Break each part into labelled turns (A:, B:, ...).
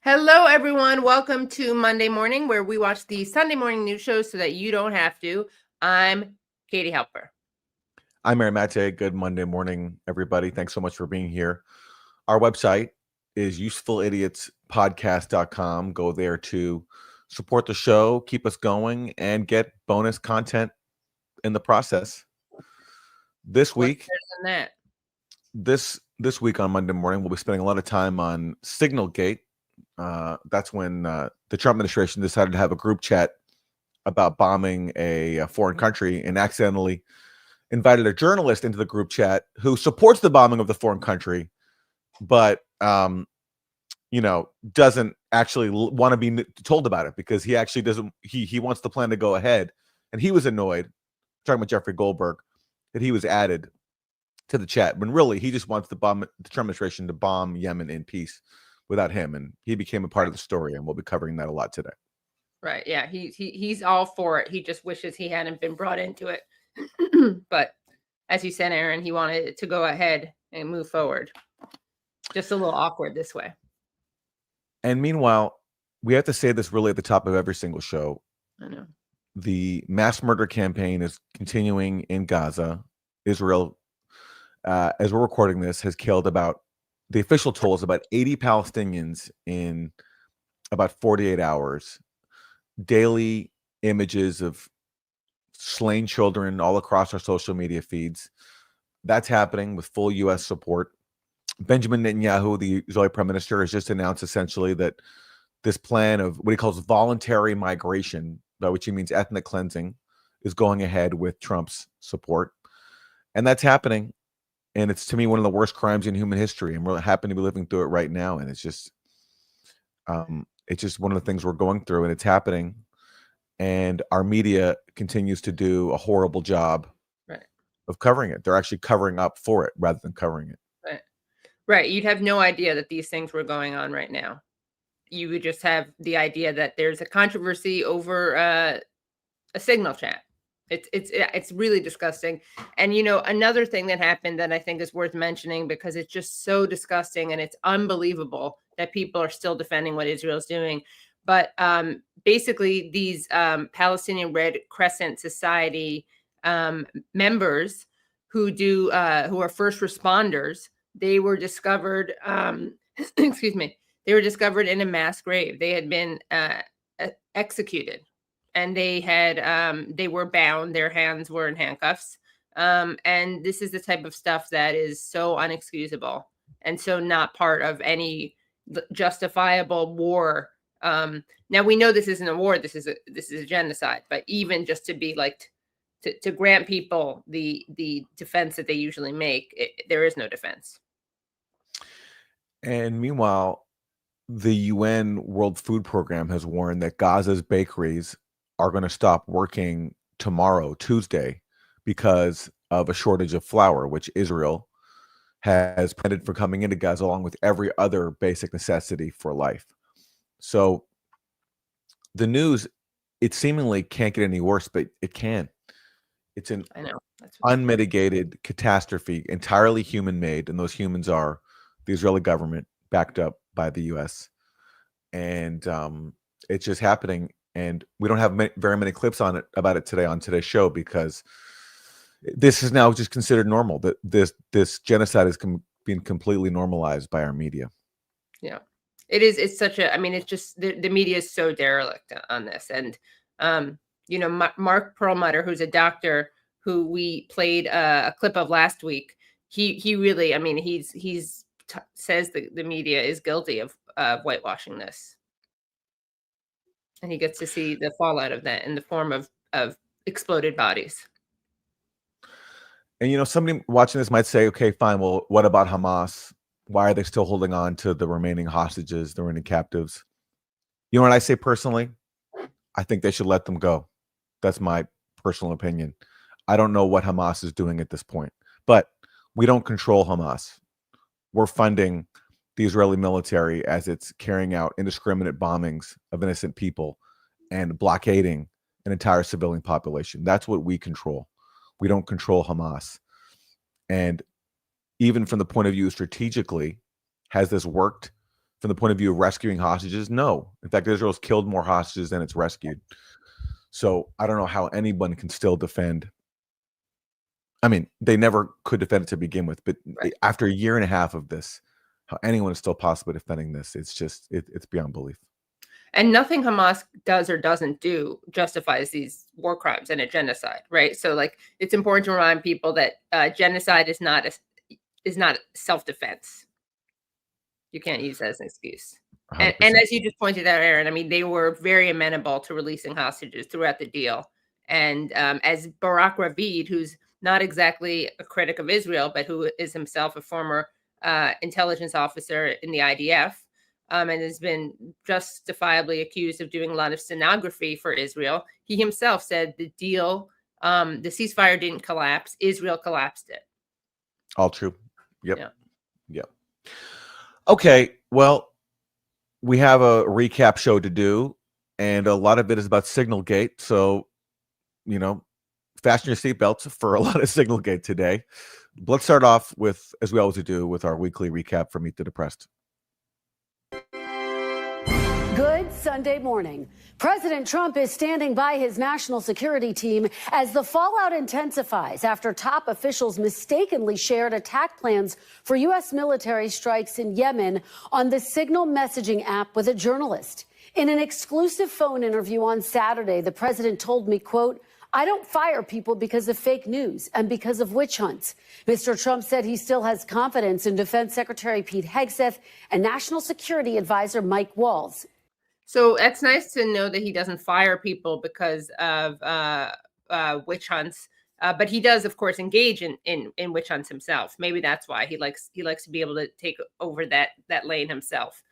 A: Hello, everyone. Welcome to Monday Morning, where we watch the Sunday morning news shows so that you don't have to. I'm Katie Halper.
B: I'm Aaron Maté. Good Monday morning, everybody. Thanks so much for being here. Our website is usefulidiotspodcast.com. Go there to support the show, keep us going, and get bonus content in the process. This
A: What's
B: week,
A: better than that?
B: this week on Monday morning, we'll be spending a lot of time on SignalGate. That's when the Trump administration decided to have a group chat about bombing a foreign country and accidentally invited a journalist into the group chat who supports the bombing of the foreign country, but doesn't actually want to be told about it because he actually doesn't. He wants the plan to go ahead, and he was annoyed. Talking about Jeffrey Goldberg, that he was added to the chat when really he just wants the Trump administration to bomb Yemen in peace without him, and he became a part of the story, and we'll be covering that a lot today.
A: Right? Yeah, he's all for it. He just wishes he hadn't been brought into it. But as you said, Aaron, he wanted it to go ahead and move forward. Just a little awkward this way.
B: And meanwhile, we have to say this really at the top of every single show.
A: I know.
B: The mass murder campaign is continuing in Gaza. Israel, as we're recording this, has killed the official toll is about 80 Palestinians in about 48 hours. Daily images of slain children all across our social media feeds. That's happening with full U.S. support. Benjamin Netanyahu, the Israeli prime minister, has just announced essentially that this plan of what he calls voluntary migration, by which he means ethnic cleansing, is going ahead with Trump's support. And that's happening. And it's, to me, one of the worst crimes in human history. And we're happy to be living through it right now. And it's just one of the things we're going through, and it's happening. And our media continues to do a horrible job of covering it. They're actually covering up for it rather than covering it.
A: Right. You'd have no idea that these things were going on right now. You would just have the idea that there's a controversy over a Signal chat. It's really disgusting. And, another thing that happened that I think is worth mentioning, because it's just so disgusting and it's unbelievable that people are still defending what Israel's doing. But basically, these Palestinian Red Crescent Society members who are first responders, they were discovered, excuse me, they were discovered in a mass grave. They had been executed, and they were bound. Their hands were in handcuffs. And this is the type of stuff that is so unexcusable and so not part of any justifiable war. Now we know this isn't a war. This is a genocide. But even just to be like to grant people the defense that they usually make, there is no defense.
B: And meanwhile, the UN World Food Program has warned that Gaza's bakeries are going to stop working tomorrow, Tuesday, because of a shortage of flour, which Israel has planned for coming into Gaza along with every other basic necessity for life. So the news, it seemingly can't get any worse, but it can. It's an unmitigated catastrophe, entirely human-made, and those humans are the Israeli government, backed up by the U.S. And it's just happening. And we don't have very many clips about it today on today's show, because this is now just considered normal. That this genocide is being completely normalized by our media.
A: Yeah, it is. It's such a. I mean, it's just the media is so derelict on this. And Mark Perlmutter, who's a doctor who we played a clip of last week, he really. I mean, he's says that the media is guilty of whitewashing this. And he gets to see the fallout of that in the form of exploded bodies.
B: And, somebody watching this might say, okay, fine. Well, what about Hamas? Why are they still holding on to the remaining hostages, the remaining captives? You know what I say personally? I think they should let them go. That's my personal opinion. I don't know what Hamas is doing at this point, but we don't control Hamas. We're funding the Israeli military as it's carrying out indiscriminate bombings of innocent people and blockading an entire civilian population. That's what we control. We don't control Hamas. And even from the point of view strategically, has this worked? from the point of view of rescuing hostages? No. In fact, Israel's killed more hostages than it's rescued. So I don't know how anyone can still defend. I mean, they never could defend it to begin with, but after a year and a half of this, how anyone is still possibly defending this, it's just, it's beyond belief.
A: And nothing Hamas does or doesn't do justifies these war crimes and a genocide, right? So, like, it's important to remind people that genocide is not self-defense. You can't use that as an excuse. And as you just pointed out, Aaron, I mean, they were very amenable to releasing hostages throughout the deal. And as Barak Ravid, who's not exactly a critic of Israel, but who is himself a former intelligence officer in the IDF, and has been justifiably accused of doing a lot of stenography for Israel, he himself said the deal, the ceasefire didn't collapse. Israel collapsed it.
B: All true. Yep. Okay. Well, we have a recap show to do, and a lot of it is about SignalGate. So, fasten your seatbelts for a lot of SignalGate today. Let's start off with, as we always do, with our weekly recap from Meet the Depressed.
C: Good Sunday morning. President Trump is standing by his national security team as the fallout intensifies after top officials mistakenly shared attack plans for U.S. military strikes in Yemen on the Signal messaging app with a journalist. In an exclusive phone interview on Saturday, the president told me, quote, "I don't fire people because of fake news and because of witch hunts." Mr. Trump said he still has confidence in Defense Secretary Pete Hegseth and National Security Advisor Mike Waltz.
A: So it's nice to know that he doesn't fire people because of witch hunts, but he does, of course, engage in witch hunts himself. Maybe that's why he likes to be able to take over that lane himself.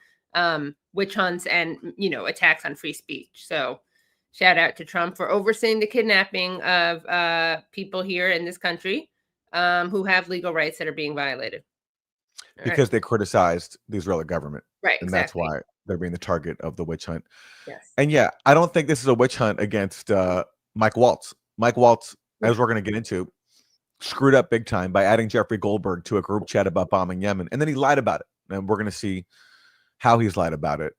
A: Witch hunts and attacks on free speech. So shout out to Trump for overseeing the kidnapping of people here in this country who have legal rights that are being violated.
B: Because they criticized the Israeli government.
A: Right.
B: And
A: exactly.
B: that's why they're being the target of the witch hunt.
A: Yes.
B: And yeah, I don't think this is a witch hunt against Mike Waltz. Mike Waltz, as we're going to get into, screwed up big time by adding Jeffrey Goldberg to a group chat about bombing Yemen. And then he lied about it. And we're going to see how he's lied about it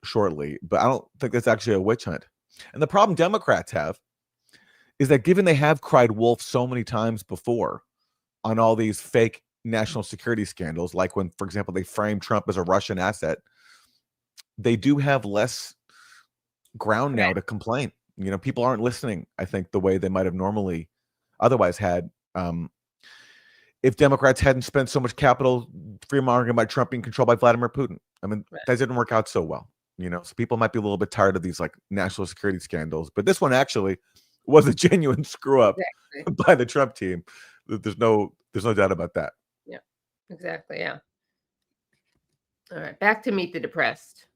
B: shortly. But I don't think that's actually a witch hunt. And the problem Democrats have is that given they have cried wolf so many times before on all these fake national security scandals, like when, for example, they framed Trump as a Russian asset, they do have less ground now to complain. People aren't listening, I think, the way they might have normally otherwise had. If Democrats hadn't spent so much capital free-mongering by Trump being controlled by Vladimir Putin. I mean, that didn't work out so well. So people might be a little bit tired of these like national security scandals, but this one actually was a genuine screw up by the Trump team. There's no doubt about that.
A: Yeah, exactly. Yeah. All right, back to Meet the Depressed.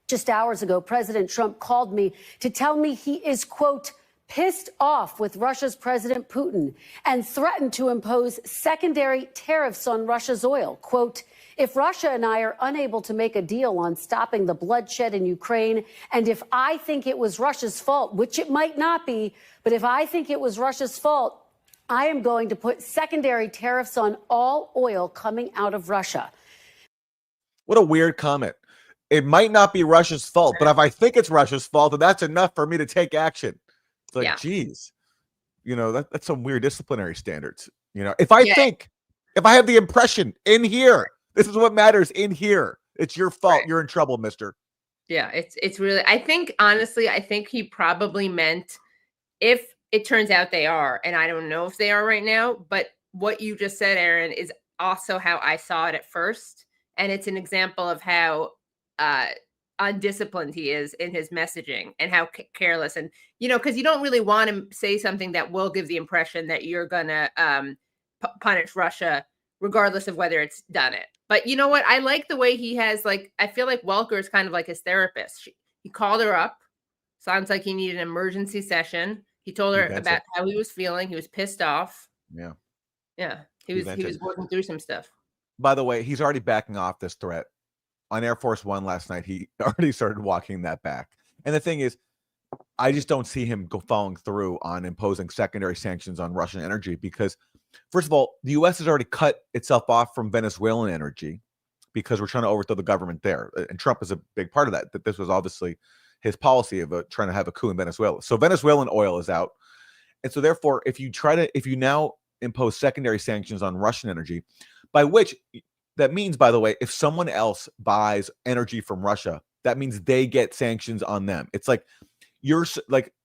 C: Just hours ago, President Trump called me to tell me he is, quote, pissed off with Russia's President Putin and threatened to impose secondary tariffs on Russia's oil. Quote, "If Russia and I are unable to make a deal on stopping the bloodshed in Ukraine, and if I think it was Russia's fault, which it might not be, but if I think it was Russia's fault, I am going to put secondary tariffs on all oil coming out of Russia."
B: What a weird comment. It might not be Russia's fault, but if I think it's Russia's fault, then that's enough for me to take action. It's like, geez, that's some weird disciplinary standards. If I think, if I have the impression in here, this is what matters in here, it's your fault. You're in trouble, mister.
A: Yeah, it's really, I think, honestly, I think he probably meant if it turns out they are, and I don't know if they are right now, but what you just said, Aaron, is also how I saw it at first. And it's an example of how undisciplined he is in his messaging and how careless. And, because you don't really want to say something that will give the impression that you're going to punish Russia, regardless of whether it's done it. But you know what? I like the way he has, I feel like Welker is kind of like his therapist. He called her up. Sounds like he needed an emergency session. He told her about how he was feeling. He was pissed off.
B: Yeah.
A: Yeah. He was working through some stuff.
B: By the way, he's already backing off this threat. On Air Force One last night, he already started walking that back. And the thing is, I just don't see him following through on imposing secondary sanctions on Russian energy because, first of all, the U.S. has already cut itself off from Venezuelan energy because we're trying to overthrow the government there. And Trump is a big part of that. That this was obviously his policy of trying to have a coup in Venezuela. So Venezuelan oil is out. And so therefore, if you now impose secondary sanctions on Russian energy, by which that means, by the way, if someone else buys energy from Russia, that means they get sanctions on them. It's like you're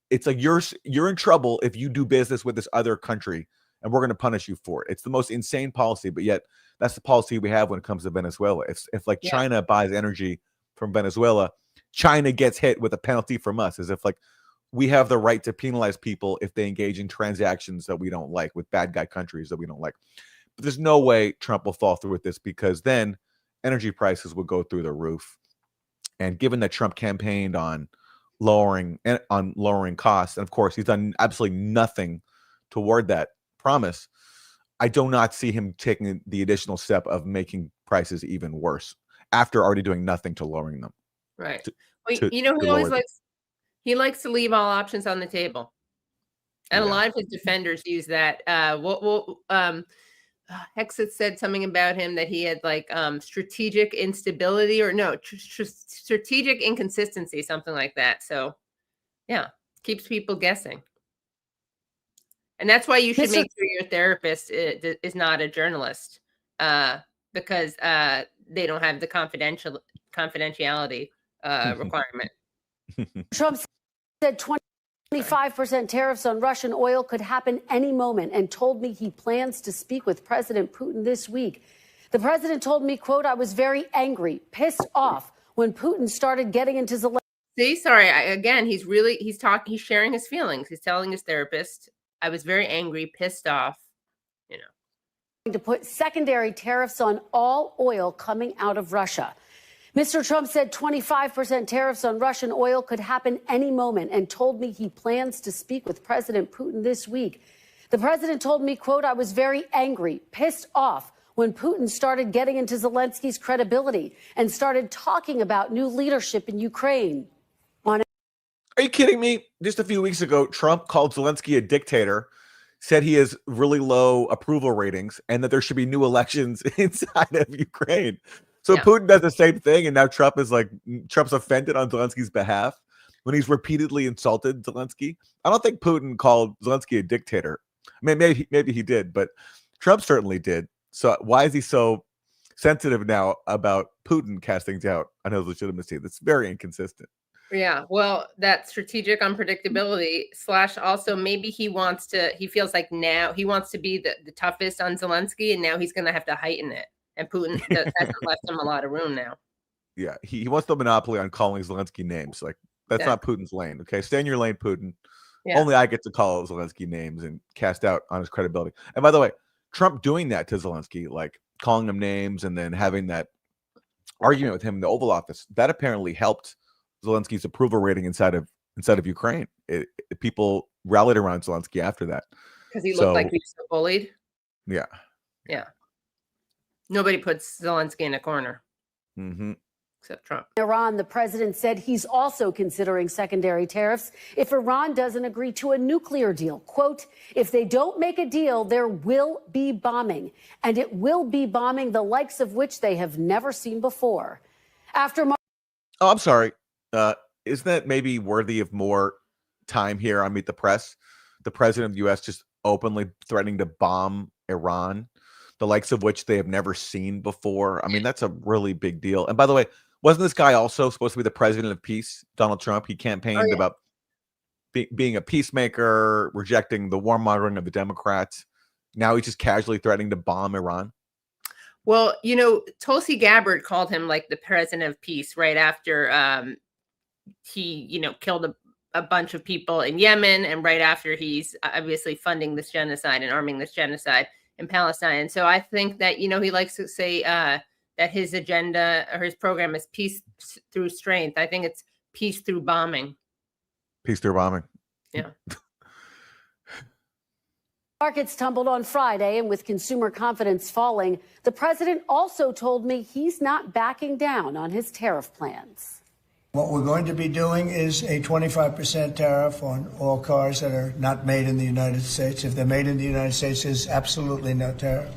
B: in trouble if you do business with this other country, and we're going to punish you for it. It's the most insane policy, but yet that's the policy we have when it comes to Venezuela. If China buys energy from Venezuela, China gets hit with a penalty from us, as if like we have the right to penalize people if they engage in transactions that we don't like with bad guy countries that we don't like. But there's no way Trump will fall through with this, because then energy prices will go through the roof. And given that Trump campaigned on lowering costs, and of course he's done absolutely nothing toward that promise, I do not see him taking the additional step of making prices even worse after already doing nothing to lowering them.
A: Right. He likes to leave all options on the table. And a lot of his defenders use that. Hexet said something about him that he had like strategic instability, or no, strategic inconsistency, something like that. So yeah, keeps people guessing. And that's why you should make sure your therapist is not a journalist, because they don't have the confidentiality requirement.
C: Trump said 25% tariffs on Russian oil could happen any moment, and told me he plans to speak with President Putin this week. The president told me, quote, "I was very angry, pissed off when Putin started getting into Zelensky."
A: See, sorry, he's sharing his feelings. He's telling his therapist, "I was very angry, pissed off,"
C: to put secondary tariffs on all oil coming out of Russia. Mr. Trump said 25% tariffs on Russian oil could happen any moment, and told me he plans to speak with President Putin this week. The president told me, quote, "I was very angry, pissed off when Putin started getting into Zelensky's credibility and started talking about new leadership in Ukraine."
B: Are you kidding me? Just a few weeks ago, Trump called Zelensky a dictator, said he has really low approval ratings, and that there should be new elections inside of Ukraine. So Putin does the same thing, and now Trump's offended on Zelensky's behalf when he's repeatedly insulted Zelensky. I don't think Putin called Zelensky a dictator. I mean, maybe he did, but Trump certainly did. So why is he so sensitive now about Putin casting doubt on his legitimacy? That's very inconsistent.
A: Yeah, well, that strategic unpredictability / also maybe he feels like now he wants to be the toughest on Zelensky, and now he's going to have to heighten it. And Putin hasn't left him a lot of room now.
B: Yeah, he wants the monopoly on calling Zelensky names. Like, that's not Putin's lane. Okay, stay in your lane, Putin. Yeah. Only I get to call Zelensky names and cast out on his credibility. And by the way, Trump doing that to Zelensky, like calling him names and then having that argument with him in the Oval Office, that apparently helped Zelensky's approval rating inside of Ukraine. People rallied around Zelensky after that
A: because he looked like he was so bullied.
B: Yeah.
A: Nobody puts Zelensky in a corner. Except Trump.
C: Iran, the president said he's also considering secondary tariffs if Iran doesn't agree to a nuclear deal. Quote, "If they don't make a deal, there will be bombing, and it will be bombing the likes of which they have never seen before."
B: I'm sorry. Isn't that maybe worthy of more time here on Meet the Press? The president of the U.S. just openly threatening to bomb Iran, the likes of which they have never seen before. I mean, that's a really big deal. And by the way, wasn't this guy also supposed to be the president of peace, Donald Trump? He campaigned about being a peacemaker, rejecting the warmongering of the Democrats. Now he's just casually threatening to bomb Iran.
A: Well, Tulsi Gabbard called him like the president of peace right after he, killed a bunch of people in Yemen, and right after he's obviously funding this genocide and arming this genocide in Palestine. And so I think that, he likes to say that his agenda or his program is peace through strength. I think it's peace through bombing.
B: Peace through bombing.
A: Yeah.
C: Markets tumbled on Friday, and with consumer confidence falling, the president also told me he's not backing down on his tariff plans.
D: What we're going to be doing is a 25% tariff on all cars that are not made in the United States. If they're made in the United States, there's absolutely no tariff.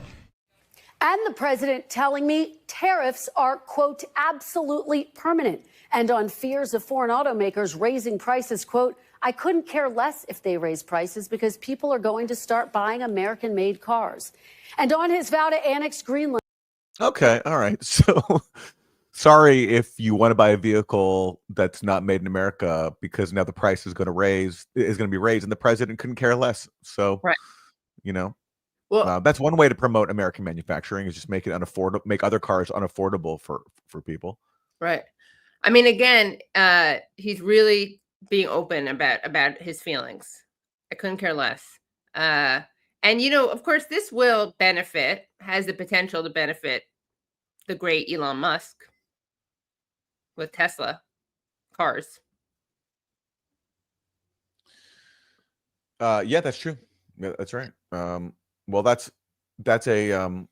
C: And the president telling me tariffs are, quote, absolutely permanent. And on fears of foreign automakers raising prices, quote, I couldn't care less if they raise prices because people are going to start buying American-made cars. And on his vow to annex Greenland.
B: Okay, all right. So sorry if you want to buy a vehicle that's not made in America because now the price is going to be raised, and the president couldn't care less. So,
A: Right.
B: you know,
A: Well,
B: that's one way to promote American manufacturing, is just make it unaffordable, make other cars unaffordable for people.
A: right. I mean, again, he's really being open about his feelings. I couldn't care less. And, you know, of course, this will has the potential to benefit the great Elon Musk with Tesla cars.
B: Yeah, that's true. Yeah, that's right. Well, that's a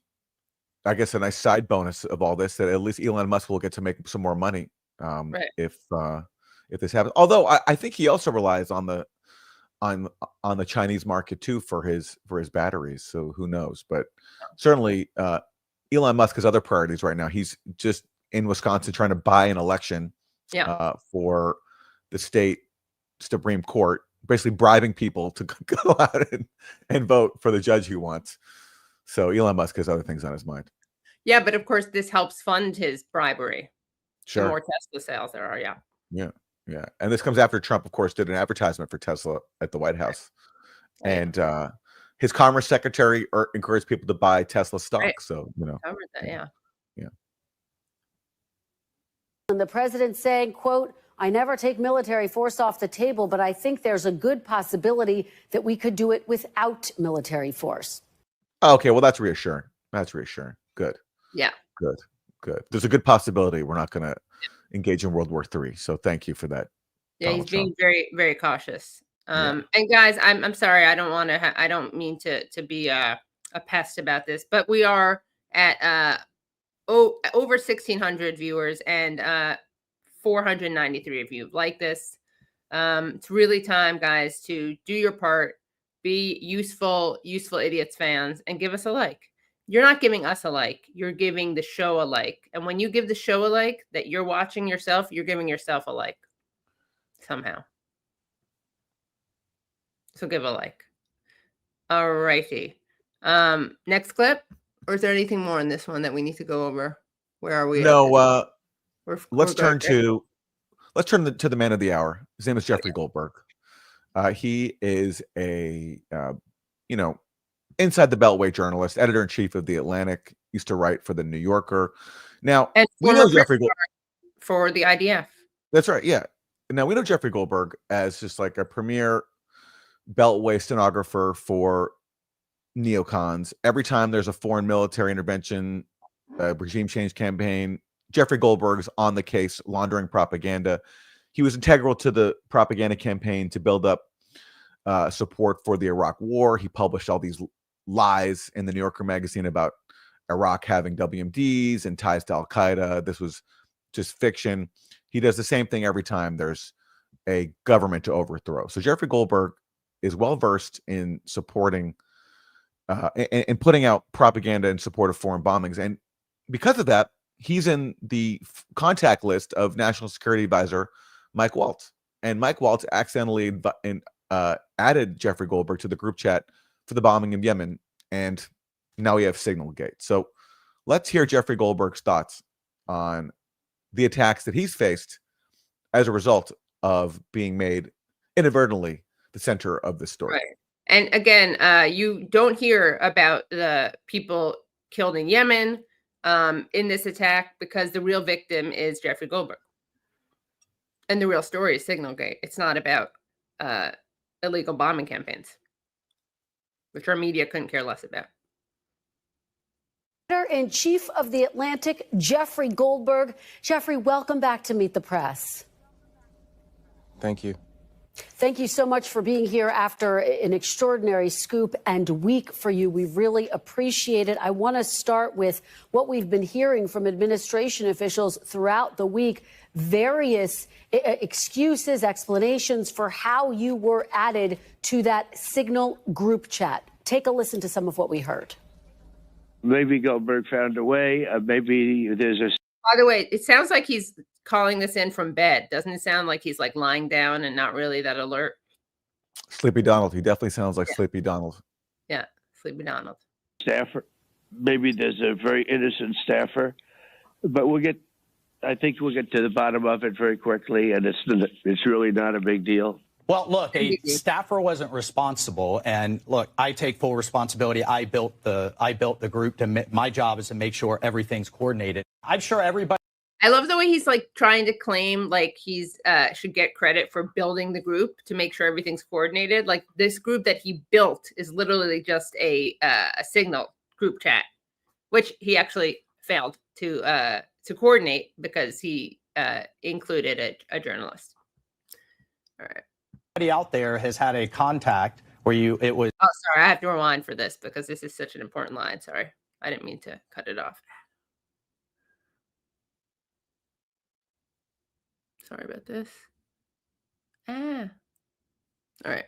B: I guess a nice side bonus of all this, that at least Elon Musk will get to make some more money
A: Right.
B: if this happens. Although I think he also relies on the Chinese market too for his batteries. So who knows? But certainly Elon Musk has other priorities right now. He's just in Wisconsin trying to buy an election for the state Supreme Court, basically bribing people to go out and vote for the judge he wants. So Elon Musk has other things on his mind.
A: Yeah, but of course, this helps fund his bribery.
B: Sure.
A: The more Tesla sales there are, yeah.
B: Yeah. And this comes after Trump, of course, did an advertisement for Tesla at the White House.
A: Right.
B: And his commerce secretary encouraged people to buy Tesla stock.
A: Right.
B: So, you know.
A: Covered that, yeah.
C: And the president saying, quote, I never take military force off the table, but I think there's a good possibility that we could do it without military force.
B: Okay, well, that's reassuring. Good.
A: Yeah.
B: Good. There's a good possibility we're not going to engage in World War III. So thank you for that.
A: Yeah,
B: Donald
A: he's being
B: Trump.
A: very, very cautious. And guys, I'm sorry, I don't mean to be a pest about this, but we are at over 1,600 viewers and 493 of you like this. It's really time, guys, to do your part, be useful idiots fans, and give us a like. You're not giving us a like, you're giving the show a like. And when you give the show a like that you're watching yourself, you're giving yourself a like somehow. So give a like. All righty. Next clip, or is there anything more in this one that we need to go over? Where are we?
B: No, let's
A: we're
B: turn to the man of the hour. His name is Jeffrey Goldberg. He is a inside the Beltway journalist, editor-in-chief of The Atlantic, used to write for The New Yorker. Now,
A: and
B: we know Jeffrey Goldberg
A: for the IDF.
B: That's right, yeah. Now, we know Jeffrey Goldberg as just like a premier Beltway stenographer for neocons. Every time there's a foreign military intervention, regime change campaign, Jeffrey Goldberg's on the case, laundering propaganda. He was integral to the propaganda campaign to build up support for the Iraq War. He published all these lies in the New Yorker magazine about Iraq having WMDs and ties to Al-Qaeda. This was just fiction. He does the same thing every time there's a government to overthrow. So Jeffrey Goldberg is well-versed in supporting and putting out propaganda in support of foreign bombings. And because of that, he's in the contact list of National Security Advisor Mike Waltz. And Mike Waltz accidentally added Jeffrey Goldberg to the group chat for the bombing in Yemen. And now we have SignalGate. So let's hear Jeffrey Goldberg's thoughts on the attacks that he's faced as a result of being made inadvertently the center of this story.
A: Right. And again, you don't hear about the people killed in Yemen in this attack because the real victim is Jeffrey Goldberg. And the real story is SignalGate. It's not about illegal bombing campaigns, which our media couldn't care less about.
C: Editor-in-chief of The Atlantic, Jeffrey Goldberg. Jeffrey, welcome back to Meet the Press.
E: Thank you.
C: Thank you so much for being here after an extraordinary scoop and week for you. We really appreciate it. I want to start with what we've been hearing from administration officials throughout the week, various excuses, explanations for how you were added to that Signal group chat. Take a listen to some of what we heard.
F: Maybe Goldberg found a way. Maybe there's a.
A: By the way, it sounds like he's calling this in from bed. Doesn't it sound like he's like lying down and not really that alert?
B: Sleepy Donald. He definitely sounds like Sleepy Donald.
A: Yeah, Sleepy Donald.
F: Staffer. Maybe there's a very innocent staffer, but I think we'll get to the bottom of it very quickly, and it's really not a big deal.
G: Well, look, a staffer wasn't responsible, and look, I take full responsibility. I built the group. My job is to make sure everything's coordinated. I'm sure everybody.
A: I love the way he's like trying to claim like he's should get credit for building the group to make sure everything's coordinated. Like this group that he built is literally just a Signal group chat, which he actually failed to coordinate because he included a journalist. All right.
G: Everybody out there has had a contact where it was.
A: Oh, sorry, I have to rewind for this because this is such an important line. Sorry, I didn't mean to cut it off. Sorry about this. All right.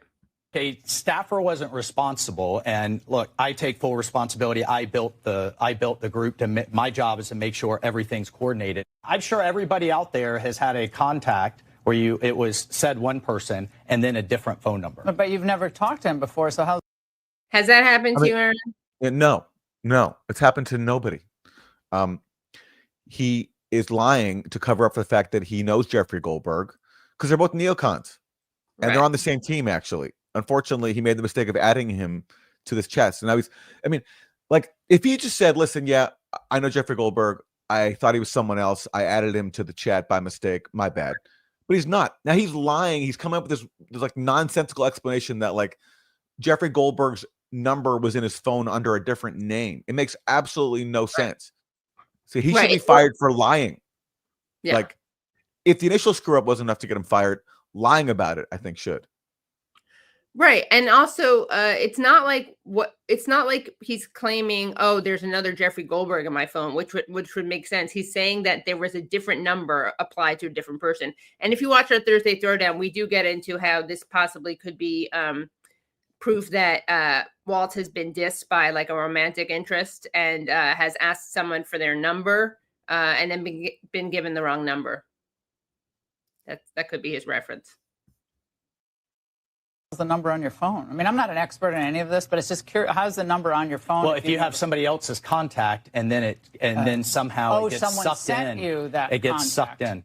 G: A staffer wasn't responsible, and look, I take full responsibility. I built the group. My job is to make sure everything's coordinated. I'm sure everybody out there has had a contact where it was said one person and then a different phone number.
H: But you've never talked to him before, so how?
A: Has that happened to you, Aaron?
B: No, it's happened to nobody. He is lying to cover up for the fact that he knows Jeffrey Goldberg because they're both neocons and they're on the same team, actually. Unfortunately, he made the mistake of adding him to this chat. So now if he just said, listen, yeah, I know Jeffrey Goldberg. I thought he was someone else. I added him to the chat by mistake. My bad. But he's not. Now he's lying. He's coming up with this like nonsensical explanation that like Jeffrey Goldberg's number was in his phone under a different name. It makes absolutely no sense. So he should be fired for lying.
A: Yeah.
B: Like if the initial screw up wasn't enough to get him fired, lying about it, I think should.
A: Right. And also, it's not like he's claiming, oh, there's another Jeffrey Goldberg in my phone, which would make sense. He's saying that there was a different number applied to a different person. And if you watch our Thursday Throwdown, we do get into how this possibly could be proof that Walt has been dissed by like a romantic interest and has asked someone for their number and then been given the wrong number. That could be his reference.
H: The number on your phone? I mean, I'm not an expert in any of this, but it's just curious. How's the number on your phone?
G: Well, if you have somebody else's contact and then somehow it gets
H: someone
G: sucked
H: sent
G: in,
H: you that
G: it gets
H: contact.
G: sucked in.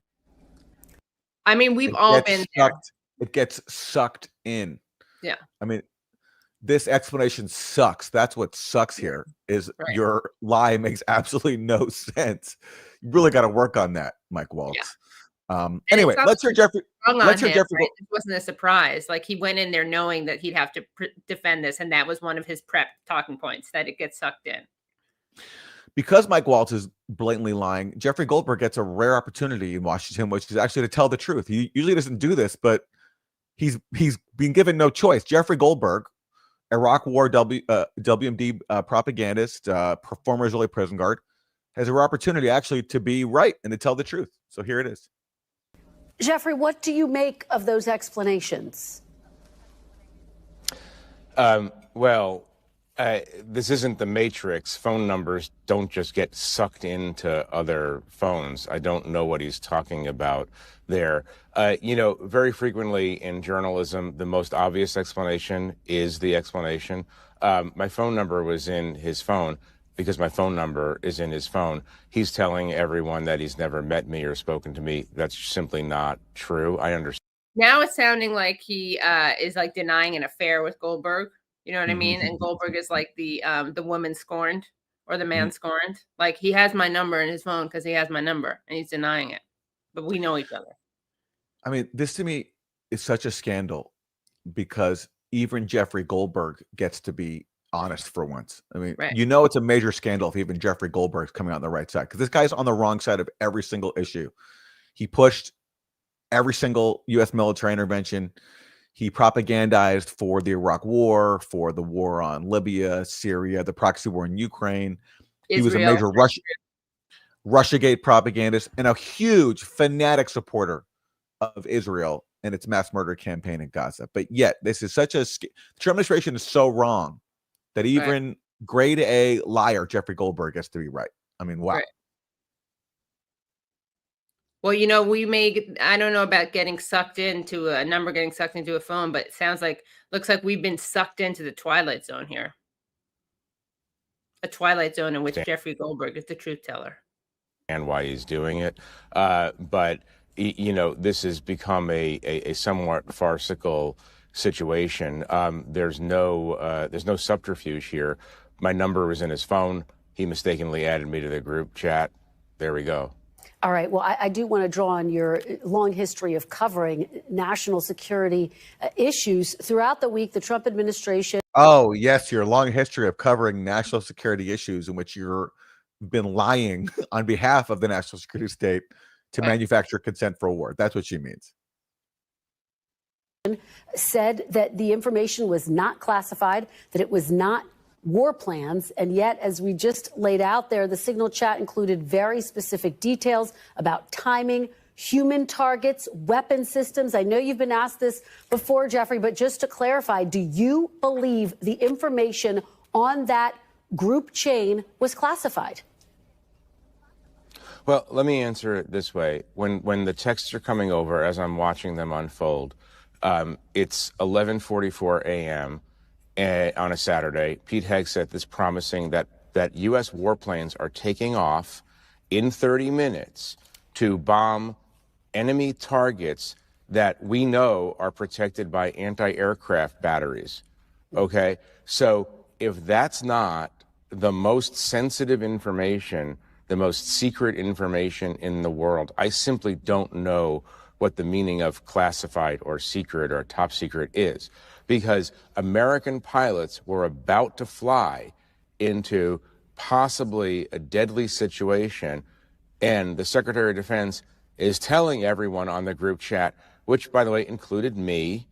A: I mean, we've all been there.
B: It gets sucked in.
A: Yeah.
B: I mean, this explanation sucks. That's what sucks here is your lie makes absolutely no sense. You really got to work on that, Mike Waltz.
A: Yeah.
B: Anyway, let's hear Jeffrey.
A: Let's hear Jeffrey. Right? It wasn't a surprise. Like he went in there knowing that he'd have to defend this, and that was one of his prep talking points that it gets sucked in.
B: Because Mike Waltz is blatantly lying, Jeffrey Goldberg gets a rare opportunity in Washington, which is actually to tell the truth. He usually doesn't do this, but he's been given no choice. Jeffrey Goldberg, Iraq War WMD propagandist, former Israeli prison guard, has a rare opportunity actually to be right and to tell the truth. So here it is.
C: Jeffrey, what do you make of those explanations?
E: This isn't the Matrix. Phone numbers don't just get sucked into other phones. I don't know what he's talking about there. Very frequently in journalism, the most obvious explanation is the explanation. My phone number was in his phone because my phone number is in his phone. He's telling everyone that he's never met me or spoken to me. That's simply not true. I understand.
A: Now it's sounding like he is like denying an affair with Goldberg. You know what I mean? And Goldberg is like the woman scorned or the man scorned. Like he has my number in his phone because he has my number and he's denying it. But we know each other.
B: I mean, this to me is such a scandal because even Jeffrey Goldberg gets to be honest for once. I mean, it's a major scandal if even Jeffrey Goldberg's coming out on the right side because this guy's on the wrong side of every single issue. He pushed every single U.S. military intervention. He propagandized for the Iraq War, for the war on Libya, Syria, the proxy war in Ukraine. He was a major Russiagate propagandist and a huge fanatic supporter of Israel and its mass murder campaign in Gaza. But yet, this is such a the Trump administration is so wrong that even grade A liar Jeffrey Goldberg gets to be right. I mean, wow.
A: Right. Well, I don't know about getting sucked into a number, getting sucked into a phone, but it looks like we've been sucked into the Twilight Zone here. A Twilight Zone in which Jeffrey Goldberg is the truth teller.
E: And why he's doing it. But, this has become a somewhat farcical situation. There's no subterfuge here. My number was in his phone. He mistakenly added me to the group chat. There we go.
C: All right. Well, I do want to draw on your long history of covering national security issues. Throughout the week, the Trump administration.
B: Oh, yes. Your long history of covering national security issues in which you've been lying on behalf of the national security state to manufacture consent for war. That's what she means.
C: Said that the information was not classified, that it was not war plans. And yet, as we just laid out there, the Signal chat included very specific details about timing, human targets, weapon systems. I know you've been asked this before, Jeffrey, but just to clarify, do you believe the information on that group chain was classified?
E: Well, let me answer it this way. When the texts are coming over as I'm watching them unfold, it's 11:44 a.m. On a Saturday. Pete Hegseth is promising that U.S. warplanes are taking off in 30 minutes to bomb enemy targets that we know are protected by anti-aircraft batteries. Okay? So if that's not the most sensitive information, the most secret information in the world, I simply don't know what the meaning of classified or secret or top secret is. Because American pilots were about to fly into possibly a deadly situation, and the Secretary of Defense is telling everyone on the group chat, which, by the way, included me,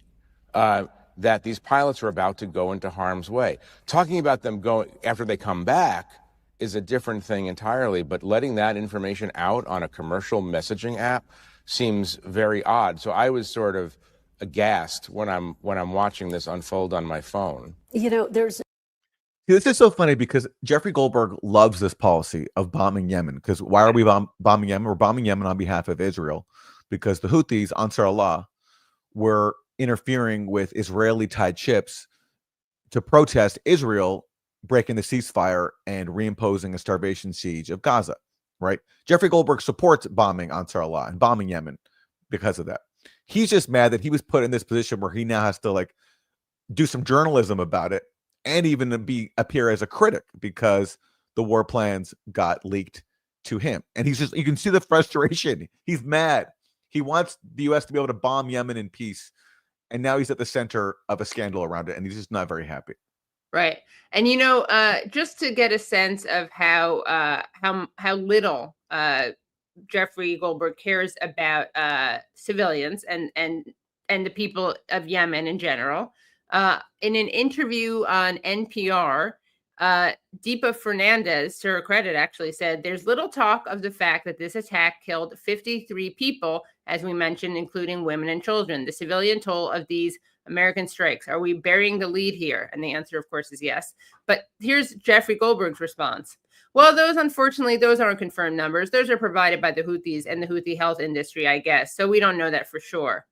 E: that these pilots are about to go into harm's way. Talking about them going after they come back is a different thing entirely, but letting that information out on a commercial messaging app seems very odd. So I was sort of aghast when I'm watching this unfold on my phone.
B: This is so funny because Jeffrey Goldberg loves this policy of bombing Yemen. Because why are we bombing Yemen? We're bombing Yemen on behalf of Israel because the Houthis, Ansar Allah, were interfering with Israeli-tied ships to protest Israel breaking the ceasefire and reimposing a starvation siege of Gaza, right? Jeffrey Goldberg supports bombing Ansar Allah and bombing Yemen because of that. He's just mad that he was put in this position where he now has to do some journalism about it and even appear as a critic because the war plans got leaked to him. And you can see the frustration. He's mad. He wants the U.S. to be able to bomb Yemen in peace. And now he's at the center of a scandal around it. And he's just not very happy.
A: Right. And, just to get a sense of how little Jeffrey Goldberg cares about civilians and the people of Yemen in general. In an interview on NPR, Deepa Fernandez, to her credit, actually said, there's little talk of the fact that this attack killed 53 people, as we mentioned, including women and children. The civilian toll of these American strikes. Are we burying the lead here? And the answer, of course, is yes. But here's Jeffrey Goldberg's response. Well, those aren't confirmed numbers. Those are provided by the Houthis and the Houthi health industry, I guess. So we don't know that for sure.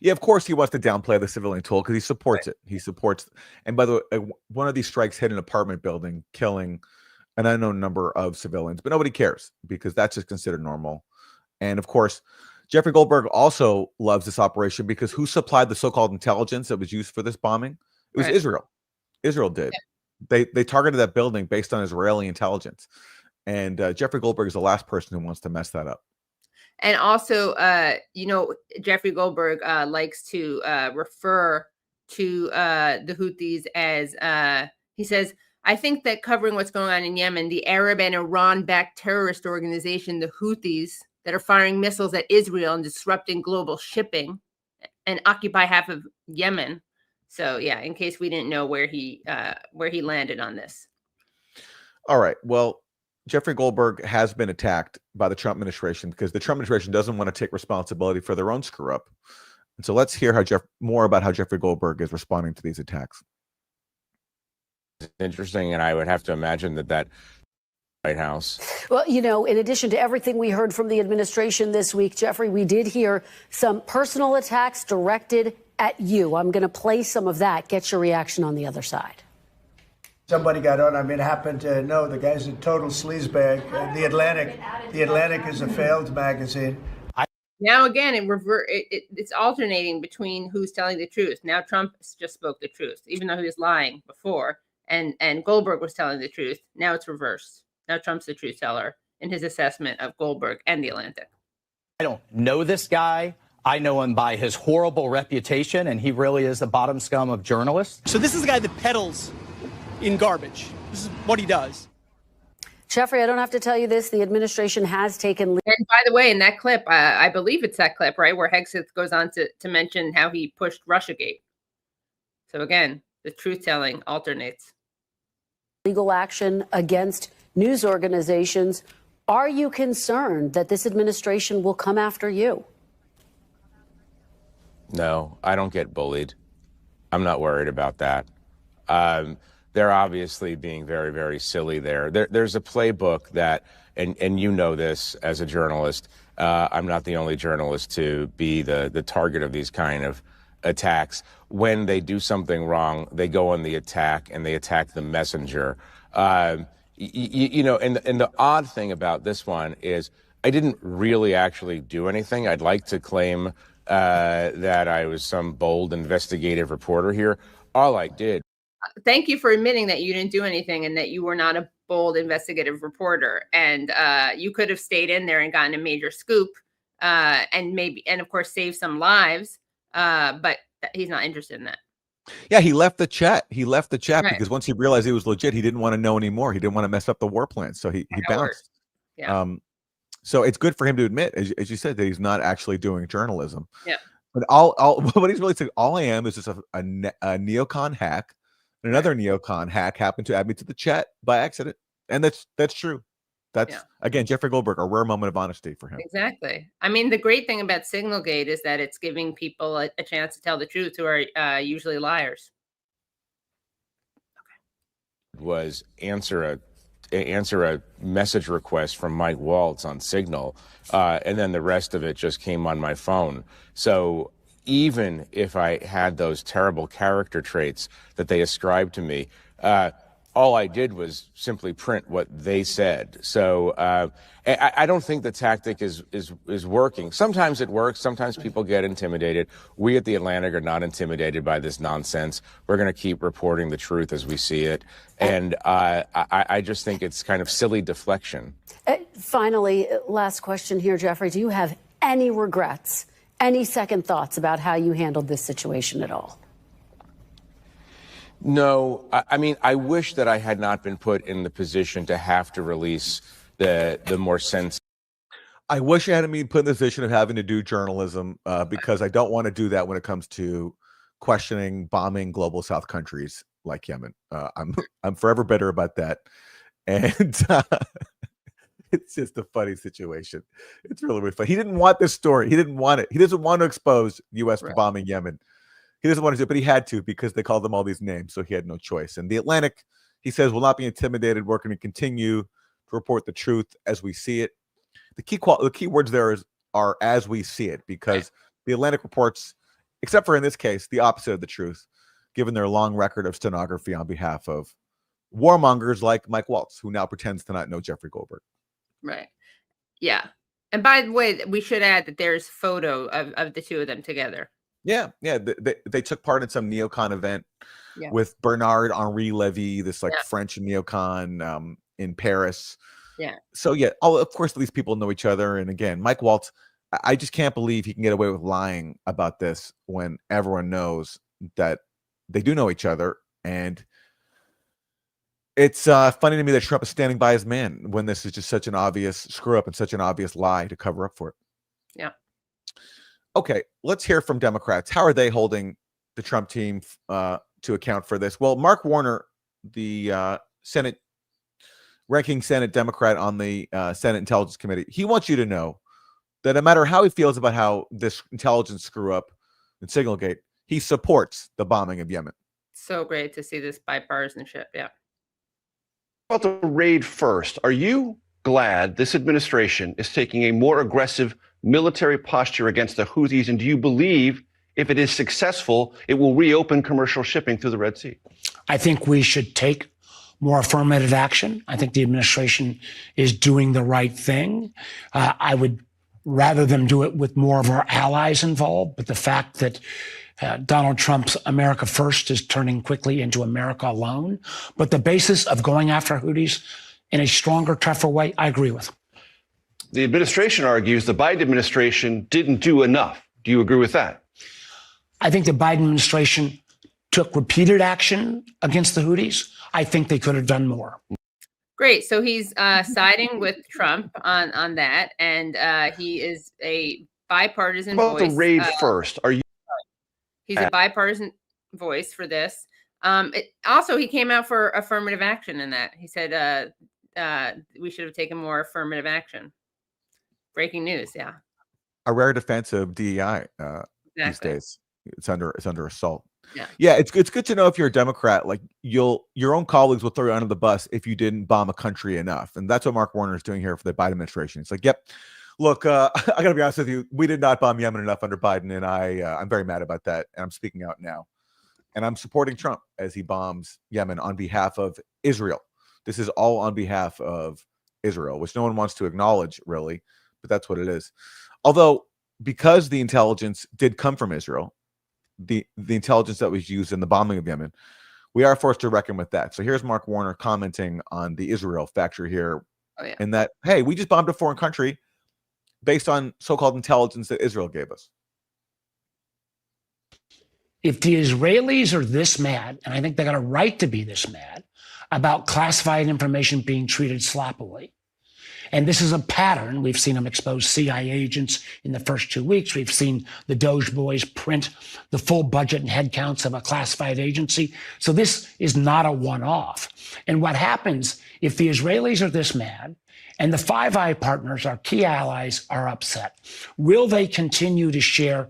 B: Yeah, of course he wants to downplay the civilian toll because he supports it. He supports. And by the way, one of these strikes hit an apartment building, killing an unknown number of civilians, but nobody cares because that's just considered normal. And of course, Jeffrey Goldberg also loves this operation because who supplied the so-called intelligence that was used for this bombing? It was Israel. Israel did. Yeah. They targeted that building based on Israeli intelligence. And Jeffrey Goldberg is the last person who wants to mess that up.
A: And also, Jeffrey Goldberg likes to refer to the Houthis as, he says, I think that covering what's going on in Yemen, the Arab and Iran-backed terrorist organization, the Houthis, that are firing missiles at Israel and disrupting global shipping and occupy half of Yemen. So, yeah, in case we didn't know where he landed on this. All
B: right. Well, Jeffrey Goldberg has been attacked by the Trump administration because the Trump administration doesn't want to take responsibility for their own screw up. And so let's hear more about how Jeffrey Goldberg is responding to these attacks.
E: interesting, and I would have to imagine that White House.
C: Well, you know, in addition to everything we heard from the administration this week, Jeffrey, we did hear some personal attacks directed at you. I'm going to play some of that. Get your reaction on the other side.
D: Somebody got on. I mean, happened to know the guy's a total sleazebag. The Atlantic is a failed magazine.
A: Now again, it's alternating between who's telling the truth. Now Trump just spoke the truth, even though he was lying before, and Goldberg was telling the truth. Now it's reversed. Now Trump's the truth teller in his assessment of Goldberg and the Atlantic.
G: I don't know this guy. I know him by his horrible reputation, and he really is the bottom scum of journalists.
I: So this is the guy that peddles in garbage. This is what he does.
C: Jeffrey, I don't have to tell you this. The administration has taken.
A: And by the way, in that clip, I believe it's that clip, right, where Hegseth goes on to mention how he pushed Russiagate. So again, the truth telling alternates.
C: Legal action against news organizations. Are you concerned that this administration will come after you?
E: No, I don't get bullied. I'm not worried about that. They're obviously being very, very silly there. There's a playbook that, and you know this as a journalist, I'm not the only journalist to be the target of these kind of attacks. When they do something wrong, they go on the attack and they attack the messenger. You know, and the odd thing about this one is I didn't really actually do anything. I'd like to claim that I was some bold investigative reporter here. All I did.
A: Thank you for admitting that you didn't do anything and that you were not a bold investigative reporter. And you could have stayed in there and gotten a major scoop and of course, saved some lives. But he's not interested in that.
B: Yeah, he left the chat. Right. Because once he realized he was legit, he didn't want to know anymore. He didn't want to mess up the war plan. So he bounced.
A: Yeah.
B: So it's good for him to admit, as you said, that he's not actually doing journalism.
A: Yeah.
B: But what he's really saying, all I am is just a neocon hack. And another neocon hack happened to add me to the chat by accident. And that's true. That's, again, Jeffrey Goldberg, a rare moment of honesty for him.
A: Exactly. I mean, the great thing about SignalGate is that it's giving people a chance to tell the truth who are usually liars.
E: Was answer a message request from Mike Waltz on Signal, and then the rest of it just came on my phone. So even if I had those terrible character traits that they ascribed to me, all I did was simply print what they said. So I don't think the tactic is working. Sometimes it works. Sometimes people get intimidated. We at The Atlantic are not intimidated by this nonsense. We're going to keep reporting the truth as we see it. And I just think it's kind of silly deflection.
C: Finally, last question here, Jeffrey. Do you have any regrets, any second thoughts about how you handled this situation at all?
E: No, I mean, I wish that I had not been put in the position to have to release the more sensitive.
B: I wish I hadn't been put in the position of having to do journalism because I don't want to do that when it comes to questioning bombing global South countries like Yemen. I'm forever bitter about that, and it's just a funny situation. It's really, really funny. He didn't want this story. He didn't want it. He doesn't want to expose U.S. for bombing Yemen. He doesn't want to do it, but he had to because they called them all these names, so he had no choice. And The Atlantic, he says, will not be intimidated. We're going to continue to report the truth as we see it. The key words there are as we see it, because The Atlantic reports, except for in this case, the opposite of the truth, given their long record of stenography on behalf of warmongers like Mike Waltz, who now pretends to not know Jeffrey Goldberg.
A: Right. Yeah. And by the way, we should add that there's photo of the two of them together.
B: Yeah. They took part in some neocon event with Bernard Henri Lévy, this French neocon in Paris.
A: Yeah.
B: So of course these people know each other. And again, Mike Waltz, I just can't believe he can get away with lying about this when everyone knows that they do know each other. And it's funny to me that Trump is standing by his man when this is just such an obvious screw up and such an obvious lie to cover up for it.
A: Yeah.
B: Okay, let's hear from Democrats. How are they holding the Trump team to account for this? Well, Mark Warner, the ranking Senate Democrat on the Senate Intelligence Committee, he wants you to know that no matter how he feels about how this intelligence screw up in SignalGate, he supports the bombing of Yemen.
A: So great to see this bipartisanship. Yeah.
J: About the raid first, are you glad this administration is taking a more aggressive military posture against the Houthis? And do you believe if it is successful, it will reopen commercial shipping through the Red Sea?
K: I think we should take more affirmative action. I think the administration is doing the right thing. I would rather them do it with more of our allies involved. But the fact that Donald Trump's America First is turning quickly into America Alone. But the basis of going after Houthis in a stronger, tougher way, I agree with.
J: The administration argues the Biden administration didn't do enough. Do you agree with that?
K: I think the Biden administration took repeated action against the Houthis. I think they could have done more.
A: Great. So he's siding with Trump on that, and he is a bipartisan
J: voice. About the raid first, are you?
A: He's a bipartisan voice for this. Also, he came out for affirmative action in that. He said we should have taken more affirmative action. Breaking news, yeah.
B: A rare defense of DEI these days. It's under assault. Yeah, it's good to know if you're a Democrat, like your own colleagues will throw you under the bus if you didn't bomb a country enough. And that's what Mark Warner is doing here for the Biden administration. It's like, yep, look, I gotta be honest with you, we did not bomb Yemen enough under Biden, and I'm very mad about that. And I'm speaking out now. And I'm supporting Trump as he bombs Yemen on behalf of Israel. This is all on behalf of Israel, which no one wants to acknowledge, really, but that's what it is. Although, because the intelligence did come from Israel, the intelligence that was used in the bombing of Yemen, we are forced to reckon with that. So here's Mark Warner commenting on the Israel factor here, in that, hey, we just bombed a foreign country based on so-called intelligence that Israel gave us.
K: If the Israelis are this mad, and I think they got a right to be this mad, about classified information being treated sloppily, and this is a pattern. We've seen them expose CIA agents in the first 2 weeks. We've seen the Doge boys print the full budget and headcounts of a classified agency. So this is not a one-off. And what happens if the Israelis are this mad and the Five Eye partners, our key allies, are upset? Will they continue to share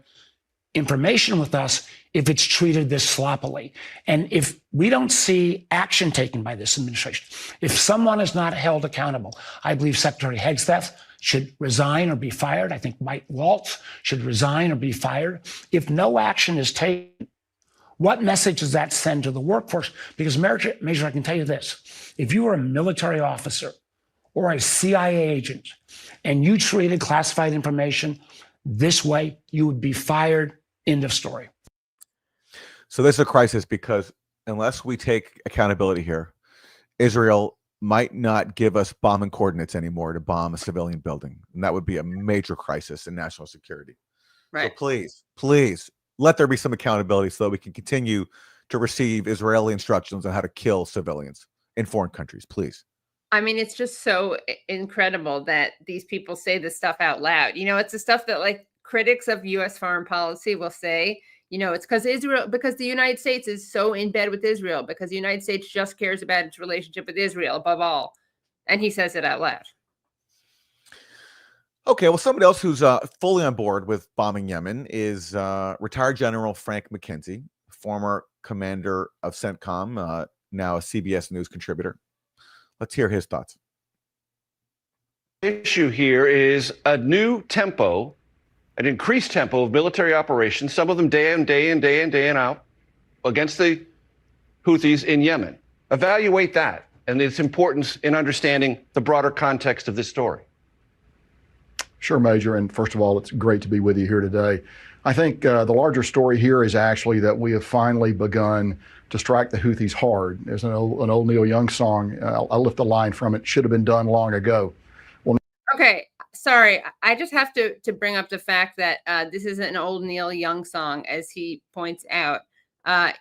K: information with us if it's treated this sloppily? And if we don't see action taken by this administration, if someone is not held accountable, I believe Secretary Hegseth should resign or be fired. I think Mike Waltz should resign or be fired. If no action is taken, what message does that send to the workforce? Because, Major, I can tell you this. If you were a military officer or a CIA agent and you treated classified information this way, you would be fired. End of story.
B: So this is a crisis because unless we take accountability here, Israel might not give us bombing coordinates anymore to bomb a civilian building. And that would be a major crisis in national security. Right. So please let there be some accountability so that we can continue to receive Israeli instructions on how to kill civilians in foreign countries, please.
A: I mean, it's just so incredible that these people say this stuff out loud. You know, it's the stuff that like critics of U.S. foreign policy will say, you know, it's because the United States is so in bed with Israel, because the United States just cares about its relationship with Israel above all. And he says it out loud.
B: Okay, well, somebody else who's fully on board with bombing Yemen is retired General Frank McKenzie, former commander of CENTCOM, now a CBS News contributor. Let's hear his thoughts.
J: The issue here is a new tempo, an increased tempo of military operations, some of them day in out, against the Houthis in Yemen. Evaluate that and its importance in understanding the broader context of this story.
L: Sure, Major. And first of all, it's great to be with you here today. I think the larger story here is actually that we have finally begun to strike the Houthis hard. There's an old Neil Young song. I'll lift the line from it. Should have been done long ago. Well,
A: okay. Sorry, I just have to bring up the fact that this is an old Neil Young song, as he points out.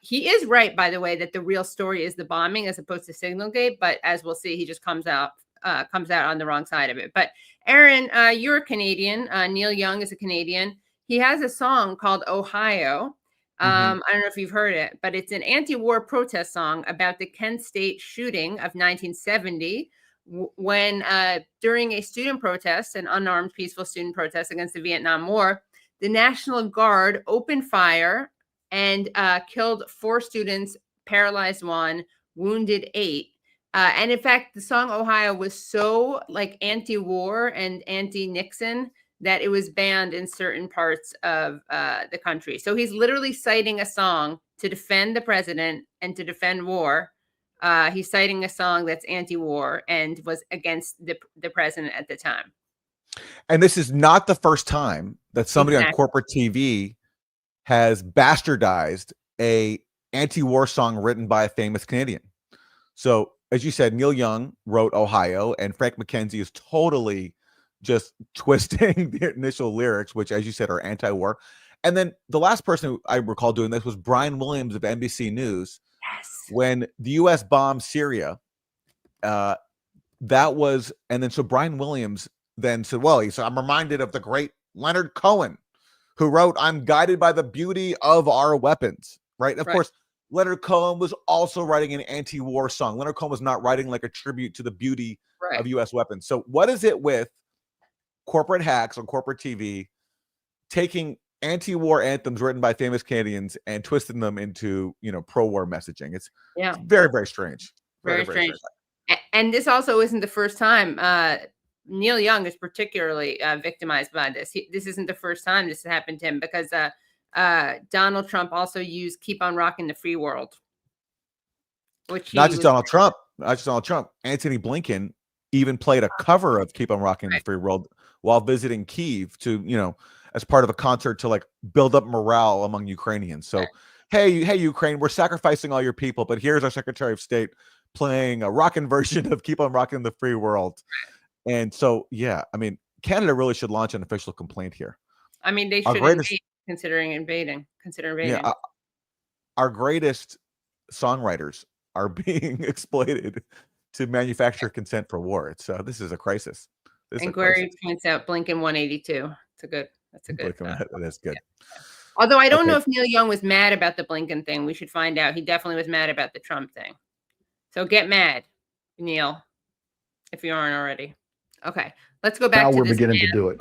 A: He is right, by the way, that the real story is the bombing as opposed to SignalGate. But as we'll see, he just comes out on the wrong side of it. But Aaron, you're a Canadian. Neil Young is a Canadian. He has a song called Ohio. I don't know if you've heard it, but it's an anti-war protest song about the Kent State shooting of 1970. When during a student protest, an unarmed peaceful student protest against the Vietnam War, the National Guard opened fire and killed 4 students paralyzed 1, wounded 8. And in fact, the song Ohio was so like anti-war and anti-Nixon that it was banned in certain parts of the country. So he's literally citing a song to defend the president and to defend war. He's citing a song that's anti-war and was against the president at the time.
B: And this is not the first time that somebody on corporate TV has bastardized a anti-war song written by a famous Canadian. So, as you said, Neil Young wrote Ohio, and Frank McKenzie is totally just twisting the initial lyrics, which, as you said, are anti-war. And then the last person who I recall doing this was Brian Williams of NBC News.
A: Yes.
B: When the U.S. bombed Syria, so Brian Williams then said, well, he said, I'm reminded of the great Leonard Cohen, who wrote, I'm guided by the beauty of our weapons, right? Of course, Leonard Cohen was also writing an anti-war song. Leonard Cohen was not writing like a tribute to the beauty of U.S. weapons. So what is it with corporate hacks on corporate TV taking anti-war anthems written by famous Canadians and twisting them into, pro-war messaging? It's very, very strange.
A: Very strange. And this also isn't the first time. Neil Young is particularly victimized by this. This isn't the first time this has happened to him, because Donald Trump also used "Keep on Rocking the Free World," which
B: not just Donald Trump. Anthony Blinken even played a cover of "Keep on Rocking the Free World" while visiting Kyiv to, as part of a concert to like build up morale among Ukrainians. So, hey, Ukraine, we're sacrificing all your people, but here's our Secretary of State playing a rockin' version of "Keep on Rocking the Free World." And so, Canada really should launch an official complaint here.
A: I mean, they should consider invading.
B: Yeah, our greatest songwriters are being exploited to manufacture consent for war. It's this is a crisis.
A: Inquiry points out Blinken 182. That's a good.
B: That's good.
A: Yeah. Although I don't know if Neil Young was mad about the Blinken thing. We should find out. He definitely was mad about the Trump thing. So get mad, Neil, if you aren't already. Okay, let's go back
L: now
A: to
L: we're
A: this
L: beginning to do it.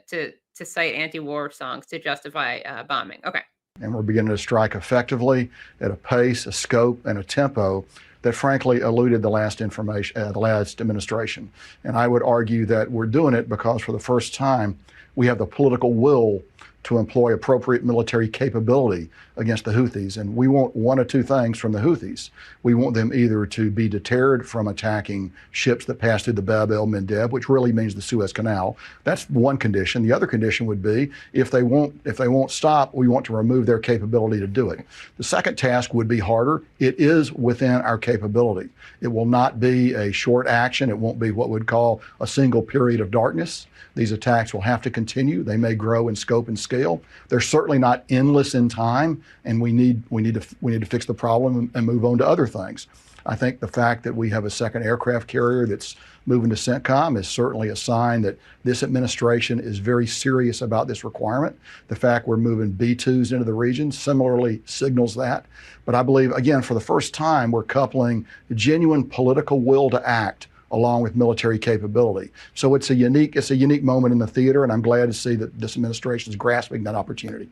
A: To cite anti-war songs to justify bombing. Okay.
L: And we're beginning to strike effectively at a pace, a scope, and a tempo that frankly eluded the last administration. And I would argue that we're doing it because for the first time, we have the political will to employ appropriate military capability against the Houthis. And we want one of two things from the Houthis. We want them either to be deterred from attacking ships that pass through the Bab el-Mandeb, which really means the Suez Canal. That's one condition. The other condition would be if they won't stop, we want to remove their capability to do it. The second task would be harder. It is within our capability. It will not be a short action. It won't be what we'd call a single period of darkness. These attacks will have to continue. They may grow in scope and scale. They're certainly not endless in time, and we need to fix the problem and move on to other things. I think the fact that we have a second aircraft carrier that's moving to CENTCOM is certainly a sign that this administration is very serious about this requirement. The fact we're moving B-2s into the region similarly signals that. But I believe, again, for the first time, we're coupling genuine political will to act along with military capability. So it's a unique moment in the theater, and I'm glad to see that this administration is grasping that opportunity.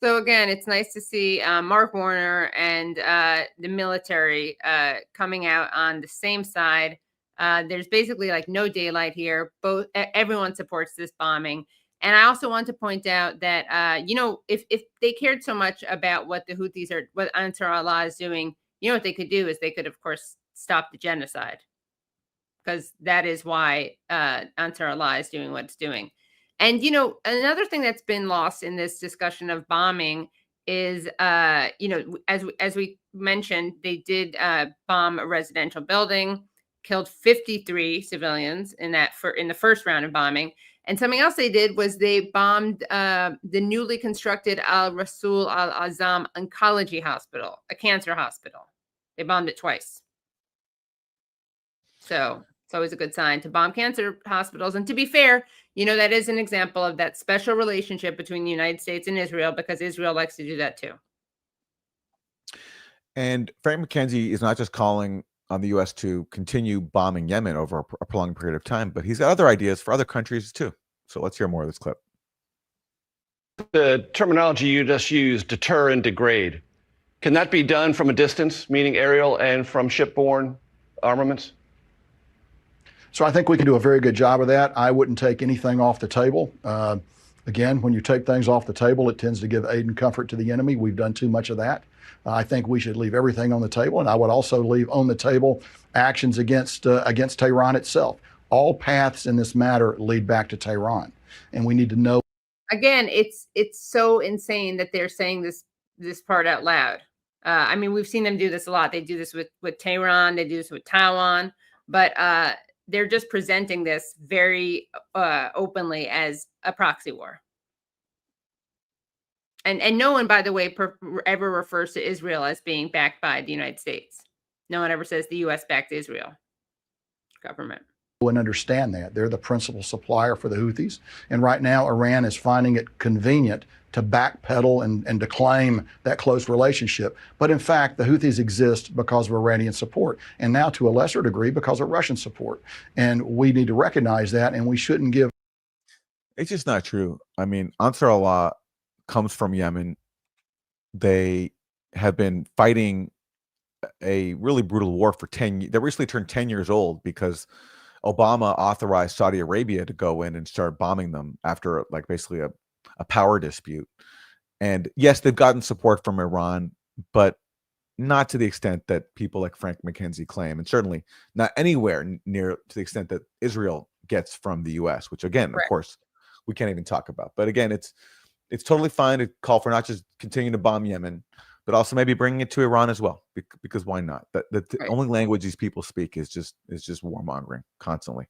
A: So again, it's nice to see Mark Warner and the military coming out on the same side. There's basically like no daylight here. Everyone supports this bombing. And I also want to point out that, if they cared so much about what the Houthis what Ansar Allah is doing, what they could do is they could, of course, stop the genocide. Because that is why Ansar Allah is doing what it's doing. And, another thing that's been lost in this discussion of bombing is, as we mentioned, they did bomb a residential building, killed 53 civilians in the first round of bombing. And something else they did was they bombed the newly constructed Al Rasul Al Azam Oncology Hospital, a cancer hospital. They bombed it twice. So it's always a good sign to bomb cancer hospitals. And to be fair, that is an example of that special relationship between the United States and Israel, because Israel likes to do that too.
B: And Frank McKenzie is not just calling on the U.S. to continue bombing Yemen over a prolonged period of time, but he's got other ideas for other countries too. So let's hear more of this clip.
J: The terminology you just used, deter and degrade, Can that be done from a distance, meaning aerial and from shipborne armaments?
L: So I think we can do a very good job of that. I wouldn't take anything off the table. Again, when you take things off the table, it tends to give aid and comfort to the enemy. We've done too much of that. I think we should leave everything on the table, and I would also leave on the table actions against Tehran itself. All paths in this matter lead back to Tehran, and we need to know.
A: Again, it's so insane that they're saying this part out loud. I mean, we've seen them do this a lot. They do this with Tehran, they do this with Taiwan, but they're just presenting this very openly as a proxy war. And no one, by the way, ever refers to Israel as being backed by the United States. No one ever says the U.S. backed Israel government.
L: And understand that. They're the principal supplier for the Houthis. And right now, Iran is finding it convenient to backpedal and to claim that close relationship. But in fact, the Houthis exist because of Iranian support, and now to a lesser degree because of Russian support. And we need to recognize that, and we shouldn't give.
B: It's just not true. I mean, Ansar Allah comes from Yemen. They have been fighting a really brutal war for 10 years. They recently turned 10 years old because Obama authorized Saudi Arabia to go in and start bombing them after like basically a power dispute. And yes, they've gotten support from Iran, but not to the extent that people like Frank McKenzie claim, and certainly not anywhere near to the extent that Israel gets from the US, which again, of course, we can't even talk about. But again, it's totally fine to call for not just continuing to bomb Yemen, but also maybe bringing it to Iran as well, because why not? The only language these people speak is just warmongering constantly.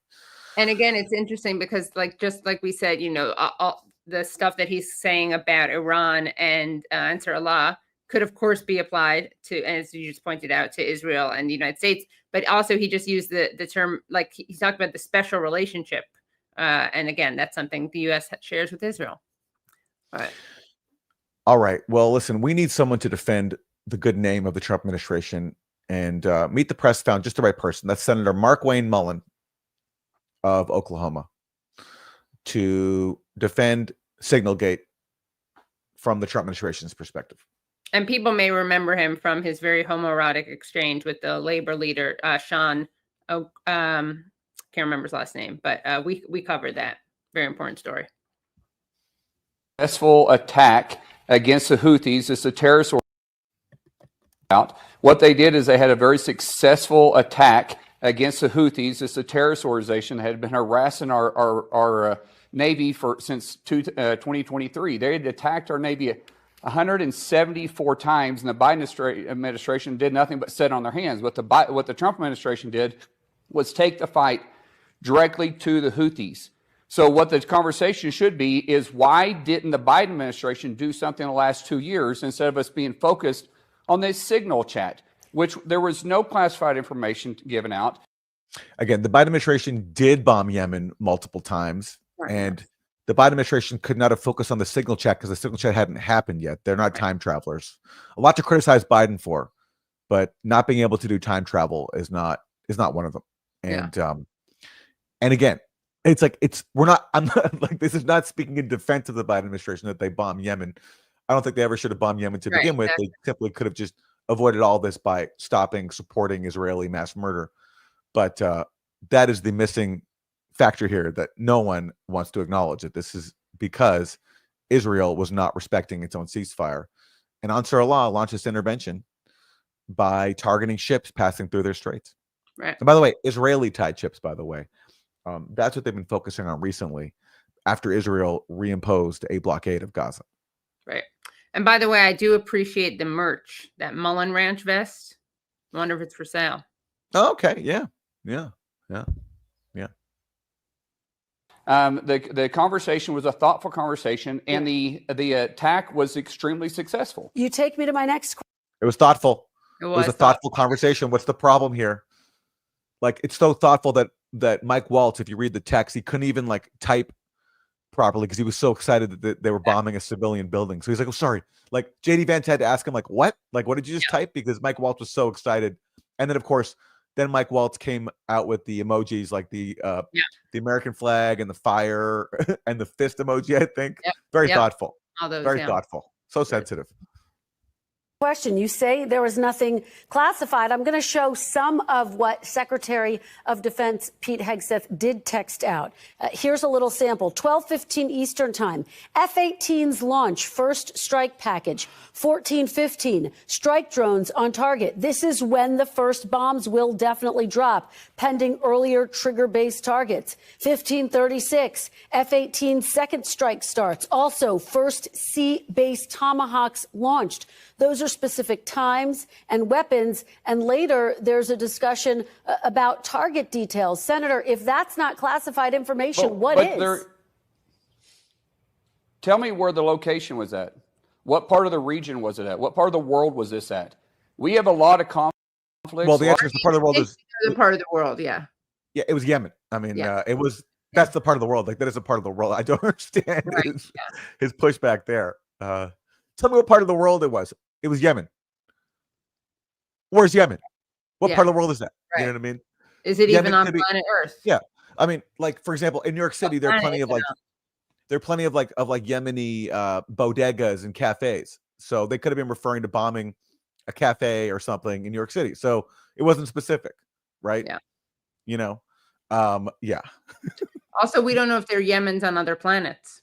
A: And again, it's interesting because just like we said, you know, all the stuff that he's saying about Iran and Ansar Allah could, of course, be applied to, as you just pointed out, to Israel and the United States. But also, he just used the term, like he talked about the special relationship. And again, that's something the U.S. shares with Israel.
B: All right. Well, listen, we need someone to defend the good name of the Trump administration, and Meet the Press found just the right person. That's Senator Mark Wayne Mullen of Oklahoma to defend SignalGate from the Trump administration's perspective.
A: And people may remember him from his very homoerotic exchange with the labor leader, Sean. Can't remember his last name, but we covered that. Very important story.
M: Successful attack against the Houthis. It's a terrorist organization. What they did is they had a very successful attack against the Houthis. It's a terrorist organization that had been harassing our Navy since 2023. They had attacked our Navy 174 times, and the Biden administration did nothing but sit on their hands. What the Trump administration did was take the fight directly to the Houthis. So what the conversation should be is, why didn't the Biden administration do something in the last 2 years instead of us being focused on this signal chat, which there was no classified information given out?
B: Again, the Biden administration did bomb Yemen multiple times, and the Biden administration could not have focused on the signal chat because the signal chat hadn't happened yet. They're not time travelers. A lot to criticize Biden for, but not being able to do time travel is not one of them. And again, it's like I'm not like, this is not speaking in defense of the Biden administration that they bomb Yemen. I don't think they ever should have bombed Yemen to begin with. They simply could have just avoided all this by supporting Israeli mass murder. But that is the missing factor here that no one wants to acknowledge, that this is because Israel was not respecting its own ceasefire. And Ansar Allah launched this intervention by targeting ships passing through their straits.
A: Right.
B: And by the way, Israeli-tied ships, by the way. That's what they've been focusing on recently after Israel reimposed a blockade of Gaza.
A: Right. And by the way, I do appreciate the merch, that Mullen Ranch vest. I wonder if it's for sale.
B: Oh, okay. Yeah.
M: The conversation was a thoughtful conversation, and the attack was extremely successful.
C: You take me to my next question.
B: It was thoughtful.
A: It was
B: a thoughtful conversation. What's the problem here? Like, it's so thoughtful that Mike Waltz, if you read the text, he couldn't even like type properly because he was so excited that they were bombing a civilian building. So he's like, "Oh, sorry." Like, JD Vance had to ask him, like, "What? Like, what did you just type?" Because Mike Waltz was so excited. And then, of course, Mike Waltz came out with the emojis, like the American flag and the fire and the fist emoji, I think. Very thoughtful.
A: All those,
B: very thoughtful. So sensitive.
C: Question. You say there was nothing classified. I'm going to show some of what Secretary of Defense Pete Hegseth did text out. Here's a little sample. 12:15 Eastern Time. F-18s launch first strike package. 14:15 strike drones on target. This is when the first bombs will definitely drop, pending earlier trigger-based targets. 15:36 F-18 second strike starts. Also, first sea-based Tomahawks launched. Those are specific times and weapons. And later, there's a discussion about target details. Senator, if that's not classified information, what is?
M: Tell me where the location was at. What part of the region was it at? What part of the world was this at? We have a lot of conflicts.
B: Well, the answer is the part of the world is
A: the part of the world. Yeah.
B: Yeah, it was Yemen. I mean, it was. That's the part of the world. Like that is a part of the world. I don't understand his pushback there. Tell me what part of the world it was. It was Yemen. Where's Yemen? What part of the world is that?
A: Right.
B: You know what I mean?
A: Is it
B: Yemen
A: even on
B: could be-
A: planet Earth?
B: Yeah. I mean, like for example, in New York City, there are plenty of like Yemeni bodegas and cafes. So they could have been referring to bombing a cafe or something in New York City. So it wasn't specific, right?
A: Yeah.
B: You know, yeah.
A: Also, we don't know if they're Yemens on other planets.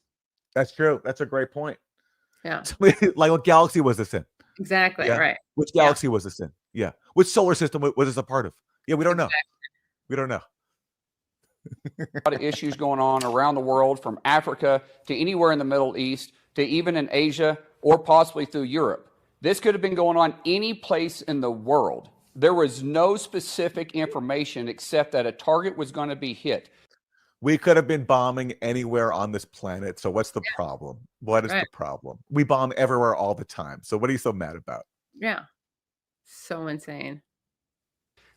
B: That's true. That's a great point.
A: Yeah.
B: Like what galaxy was this in?
A: Exactly.
B: Yeah.
A: Right.
B: Which galaxy was this in? Yeah. Which solar system was this a part of? Yeah, we don't know. We don't know.
M: A lot of issues going on around the world, from Africa to anywhere in the Middle East to even in Asia or possibly through Europe. This could have been going on any place in the world. There was no specific information except that a target was going to be hit.
B: We could have been bombing anywhere on this planet. So what's the problem? What is the problem? We bomb everywhere all the time. So what are you so mad about?
A: Yeah. So insane.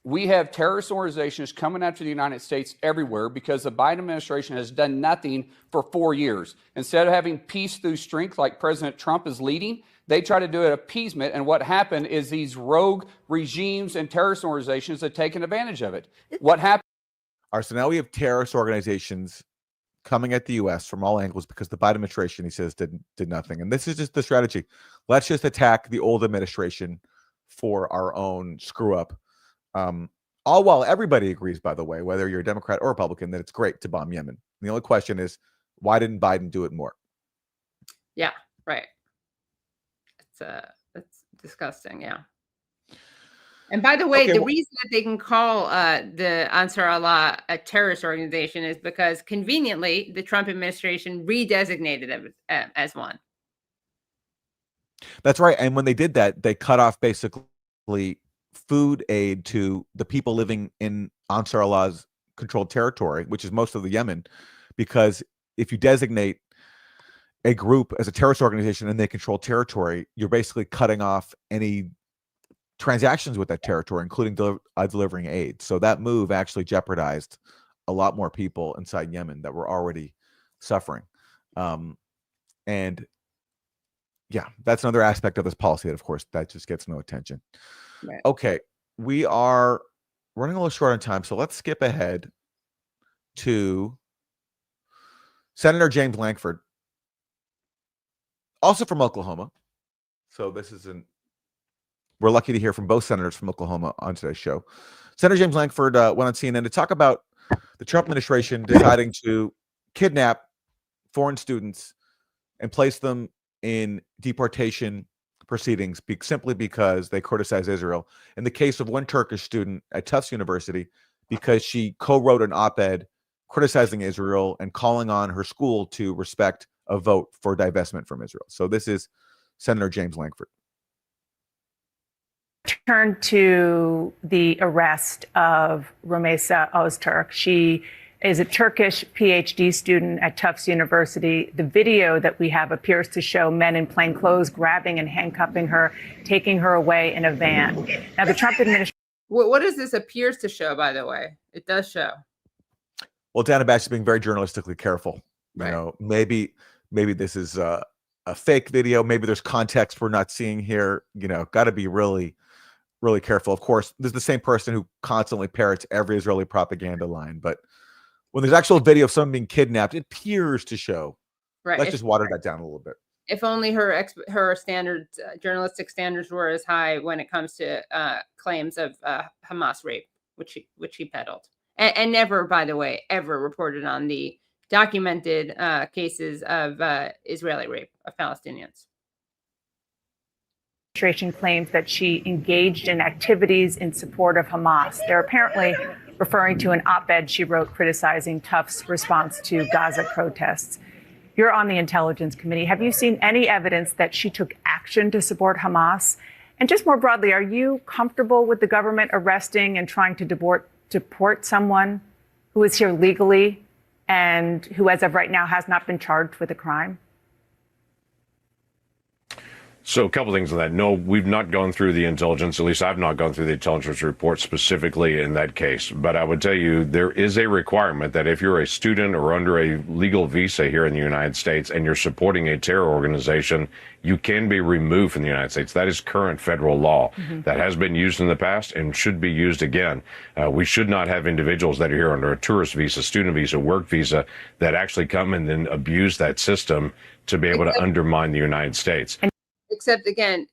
M: We have terrorist organizations coming after the United States everywhere because the Biden administration has done nothing for 4 years. Instead of having peace through strength like President Trump is leading, they try to do it appeasement. And what happened is these rogue regimes and terrorist organizations have taken advantage of it. What happened?
B: All right, so now we have terrorist organizations coming at the U.S. from all angles because the Biden administration, he says, did nothing. And this is just the strategy. Let's just attack the old administration for our own screw up. All while everybody agrees, by the way, whether you're a Democrat or Republican, that it's great to bomb Yemen. The only question is, why didn't Biden do it more?
A: Yeah, right. It's disgusting. Yeah. And by the way, the reason that they can call the Ansar Allah a terrorist organization is because conveniently the Trump administration redesignated it as one.
B: That's right. And when they did that, they cut off basically food aid to the people living in Ansar Allah's controlled territory, which is most of the Yemen, because if you designate a group as a terrorist organization and they control territory, you're basically cutting off any transactions with that territory, including delivering aid. So that move actually jeopardized a lot more people inside Yemen that were already suffering. And yeah, that's another aspect of this policy that, of course, that just gets no attention.
A: Right.
B: Okay, we are running a little short on time, so let's skip ahead to Senator James Lankford, also from Oklahoma. So this is we're lucky to hear from both senators from Oklahoma on today's show. Senator James Lankford went on CNN to talk about the Trump administration deciding to kidnap foreign students and place them in deportation proceedings simply because they criticize Israel. In the case of one Turkish student at Tufts University, because she co-wrote an op-ed criticizing Israel and calling on her school to respect a vote for divestment from Israel. So this is Senator James Lankford.
N: Turn to the arrest of Rumeysa Öztürk. She is a Turkish PhD student at Tufts University. The video that we have appears to show men in plain clothes grabbing and handcuffing her, taking her away in a van. Now, the Trump administration...
A: What does this appears to show, by the way? It does show.
B: Well, Dana Bash is being very journalistically careful.
A: Right.
B: You know, maybe this is a fake video. Maybe there's context we're not seeing here. You know, got to be really careful. Of course, this is the same person who constantly parrots every Israeli propaganda line. But when there's actual video of someone being kidnapped, it appears to show.
A: Right.
B: Let's just water that down a little bit.
A: If only her standards, journalistic standards, were as high when it comes to claims of Hamas rape, which he peddled, and never, by the way, ever reported on the documented cases of Israeli rape of Palestinians.
N: Administration claims that she engaged in activities in support of Hamas. They're apparently referring to an op-ed she wrote criticizing Tufts' response to Gaza protests. You're on the Intelligence Committee. Have you seen any evidence that she took action to support Hamas? And just more broadly, are you comfortable with the government arresting and trying to deport someone who is here legally and who, as of right now, has not been charged with a crime?
O: So a couple things on that. No, we've not gone through the intelligence, at least I've not gone through the intelligence report specifically in that case. But I would tell you there is a requirement that if you're a student or under a legal visa here in the United States and you're supporting a terror organization, you can be removed from the United States. That is current federal law. That has been used in the past and should be used again. We should not have individuals that are here under a tourist visa, student visa, work visa that actually come and then abuse that system to be able to undermine the United States.
A: Except again,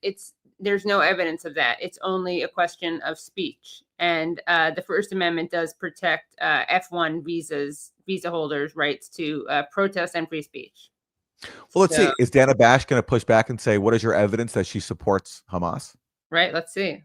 A: there's no evidence of that. It's only a question of speech. And the First Amendment does protect F1 visa holders' rights to protest and free speech.
B: Well, let's see. Is Dana Bash going to push back and say, what is your evidence that she supports Hamas?
A: Right. Let's see.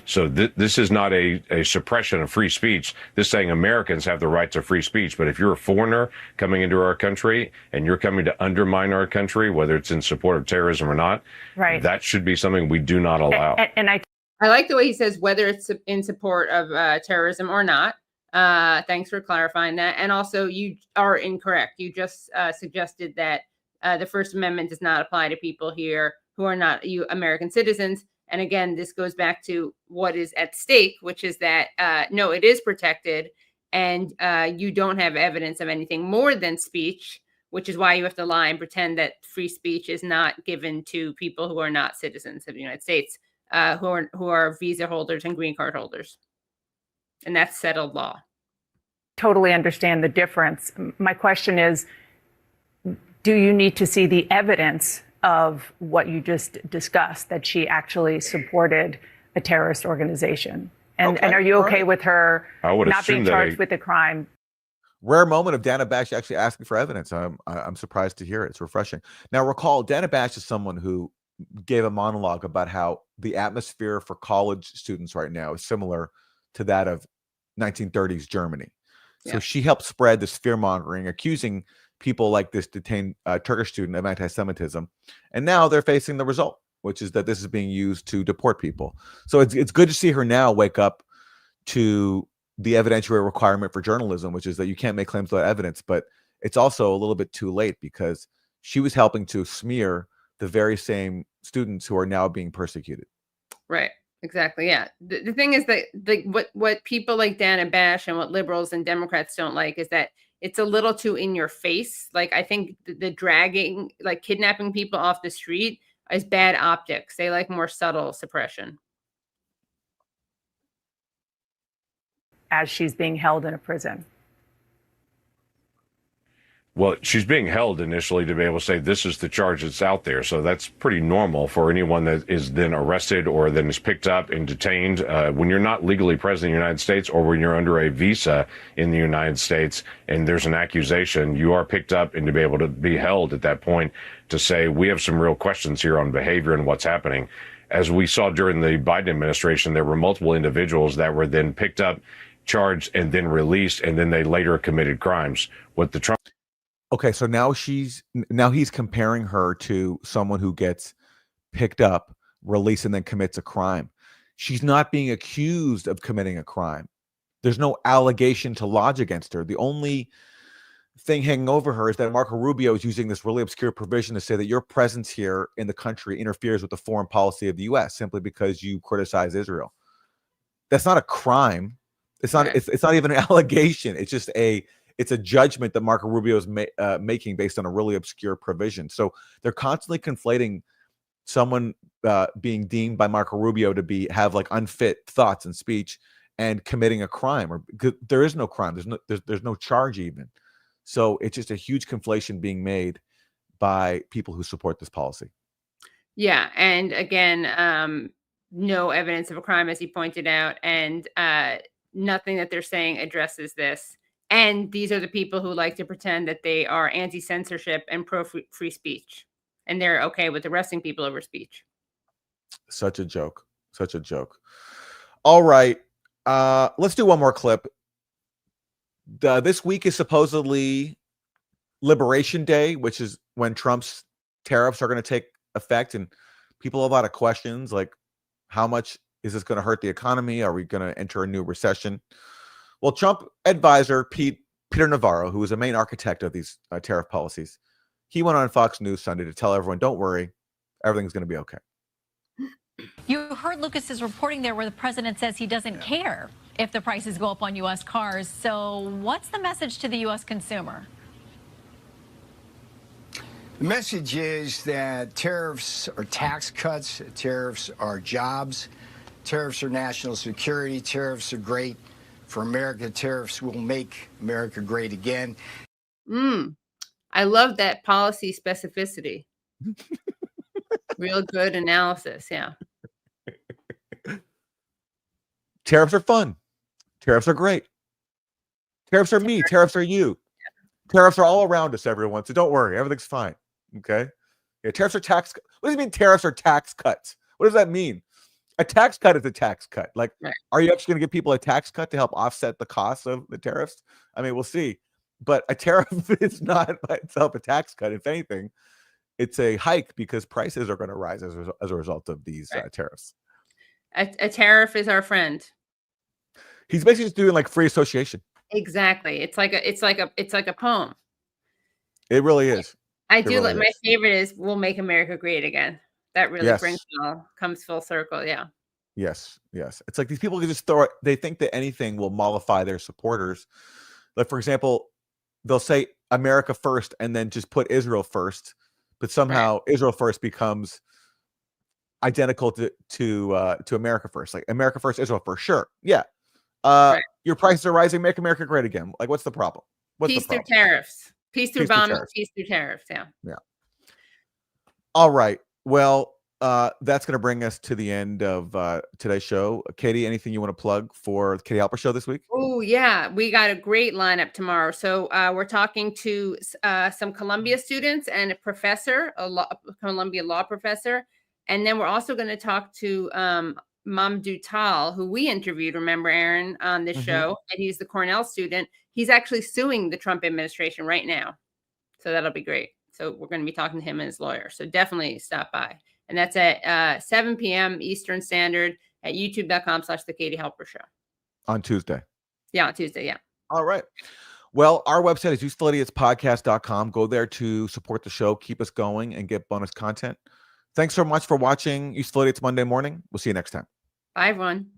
O: So this is not a suppression of free speech. This is saying Americans have the right to free speech. But if you're a foreigner coming into our country and you're coming to undermine our country, whether it's in support of terrorism or not,
N: right,
O: that should be something we do not allow.
N: And I
A: like the way he says whether it's in support of terrorism or not. Thanks for clarifying that. And also, you are incorrect. You just suggested that the First Amendment does not apply to people here who are not American citizens. And again, this goes back to what is at stake, which is that, no, it is protected and you don't have evidence of anything more than speech, which is why you have to lie and pretend that free speech is not given to people who are not citizens of the United States, who are visa holders and green card holders. And that's settled law.
N: Totally understand the difference. My question is, do you need to see the evidence of what you just discussed, that she actually supported a terrorist organization? And are you okay with her not being charged with a crime?
B: Rare moment of Dana Bash actually asking for evidence. I'm surprised to hear it. It's refreshing. Now, recall, Dana Bash is someone who gave a monologue about how the atmosphere for college students right now is similar to that of 1930s Germany. So she helped spread this fear-mongering, accusing people like this detained Turkish student of anti-Semitism. And now they're facing the result, which is that this is being used to deport people. So it's good to see her now wake up to the evidentiary requirement for journalism, which is that you can't make claims without evidence. But it's also a little bit too late because she was helping to smear the very same students who are now being persecuted.
A: Right. Exactly. Yeah. The thing is that what people like Dana Bash and what liberals and Democrats don't like is that it's a little too in your face. Like, I think the dragging, like kidnapping people off the street is bad optics. They like more subtle suppression.
N: As she's being held in a prison.
O: Well, she's being held initially to be able to say this is the charge that's out there. So that's pretty normal for anyone that is then arrested or then is picked up and detained. When you're not legally present in the United States or when you're under a visa in the United States and there's an accusation, you are picked up and to be able to be held at that point to say we have some real questions here on behavior and what's happening. As we saw during the Biden administration, there were multiple individuals that were then picked up, charged, and then released, and then they later committed crimes. What the Trump
B: Okay, so now he's comparing her to someone who gets picked up, released, and then commits a crime. She's not being accused of committing a crime. There's no allegation to lodge against her. The only thing hanging over her is that Marco Rubio is using this really obscure provision to say that your presence here in the country interferes with the foreign policy of the U.S. simply because you criticize Israel. That's not a crime. It's not. It's not even an allegation. It's just It's a judgment that Marco Rubio is making based on a really obscure provision. So they're constantly conflating someone being deemed by Marco Rubio to have like unfit thoughts and speech and committing a crime. Or there is no crime. There's no charge even. So it's just a huge conflation being made by people who support this policy.
A: Yeah, and again, no evidence of a crime, as he pointed out, and nothing that they're saying addresses this. And these are the people who like to pretend that they are anti-censorship and pro-free speech, and they're okay with arresting people over speech.
B: Such a joke. Such a joke. All right. Let's do one more clip. This week is supposedly Liberation Day, which is when Trump's tariffs are going to take effect. And people have a lot of questions like, how much is this going to hurt the economy? Are we going to enter a new recession? Well, Trump advisor Peter Navarro, who was the main architect of these tariff policies, he went on Fox News Sunday to tell everyone, don't worry, everything's going to be okay.
P: You heard Lucas's reporting there where the president says he doesn't care if the prices go up on U.S. cars. So what's the message to the U.S. consumer?
Q: The message is that tariffs are tax cuts, tariffs are jobs, tariffs are national security, tariffs are great for America, tariffs will make America great again.
A: I love that policy specificity. Real good analysis, yeah.
B: Tariffs are fun. Tariffs are great. Tariffs are me. Tariffs are you. Tariffs are all around us, everyone. So don't worry. Everything's fine. Okay? Yeah, tariffs are tax. What does it mean tariffs are tax cuts? What does that mean? A tax cut is a tax cut. Like, are you actually going to give people a tax cut to help offset the costs of the tariffs? I mean, we'll see. But a tariff is not by itself a tax cut. If anything, it's a hike because prices are going to rise as a result of these tariffs.
A: A tariff is our friend.
B: He's basically just doing like free association.
A: Exactly. It's like a poem.
B: It really is.
A: I do like my favorite is "We'll Make America Great Again." That really brings it all, comes full circle. Yeah.
B: Yes. Yes. It's like these people can just throw it. They think that anything will mollify their supporters. Like, for example, they'll say America first and then just put Israel first, but somehow Israel first becomes identical to America first. Like America first, Israel first. Sure. Yeah. Your prices are rising. Make America great again. Like, what's the problem?
A: Peace through tariffs. Peace through bombs. Peace through tariffs. Yeah.
B: Yeah. All right. Well, that's going to bring us to the end of today's show. Katie, anything you want to plug for the Katie Halper Show this week?
A: Oh, yeah. We got a great lineup tomorrow. So we're talking to some Columbia students and a professor, Columbia law professor. And then we're also going to talk to Mamdouh Tal, who we interviewed, remember, Aaron, on this show. And he's the Cornell student. He's actually suing the Trump administration right now. So that'll be great. So we're going to be talking to him and his lawyer. So definitely stop by. And that's at 7 p.m. Eastern Standard at youtube.com/The Katie Halper Show.
B: On Tuesday.
A: Yeah, on Tuesday. Yeah.
B: All right. Well, our website is usefulidiots.podcast.com. Go there to support the show, keep us going, and get bonus content. Thanks so much for watching Useful Idiots Monday morning. We'll see you next time.
A: Bye, everyone.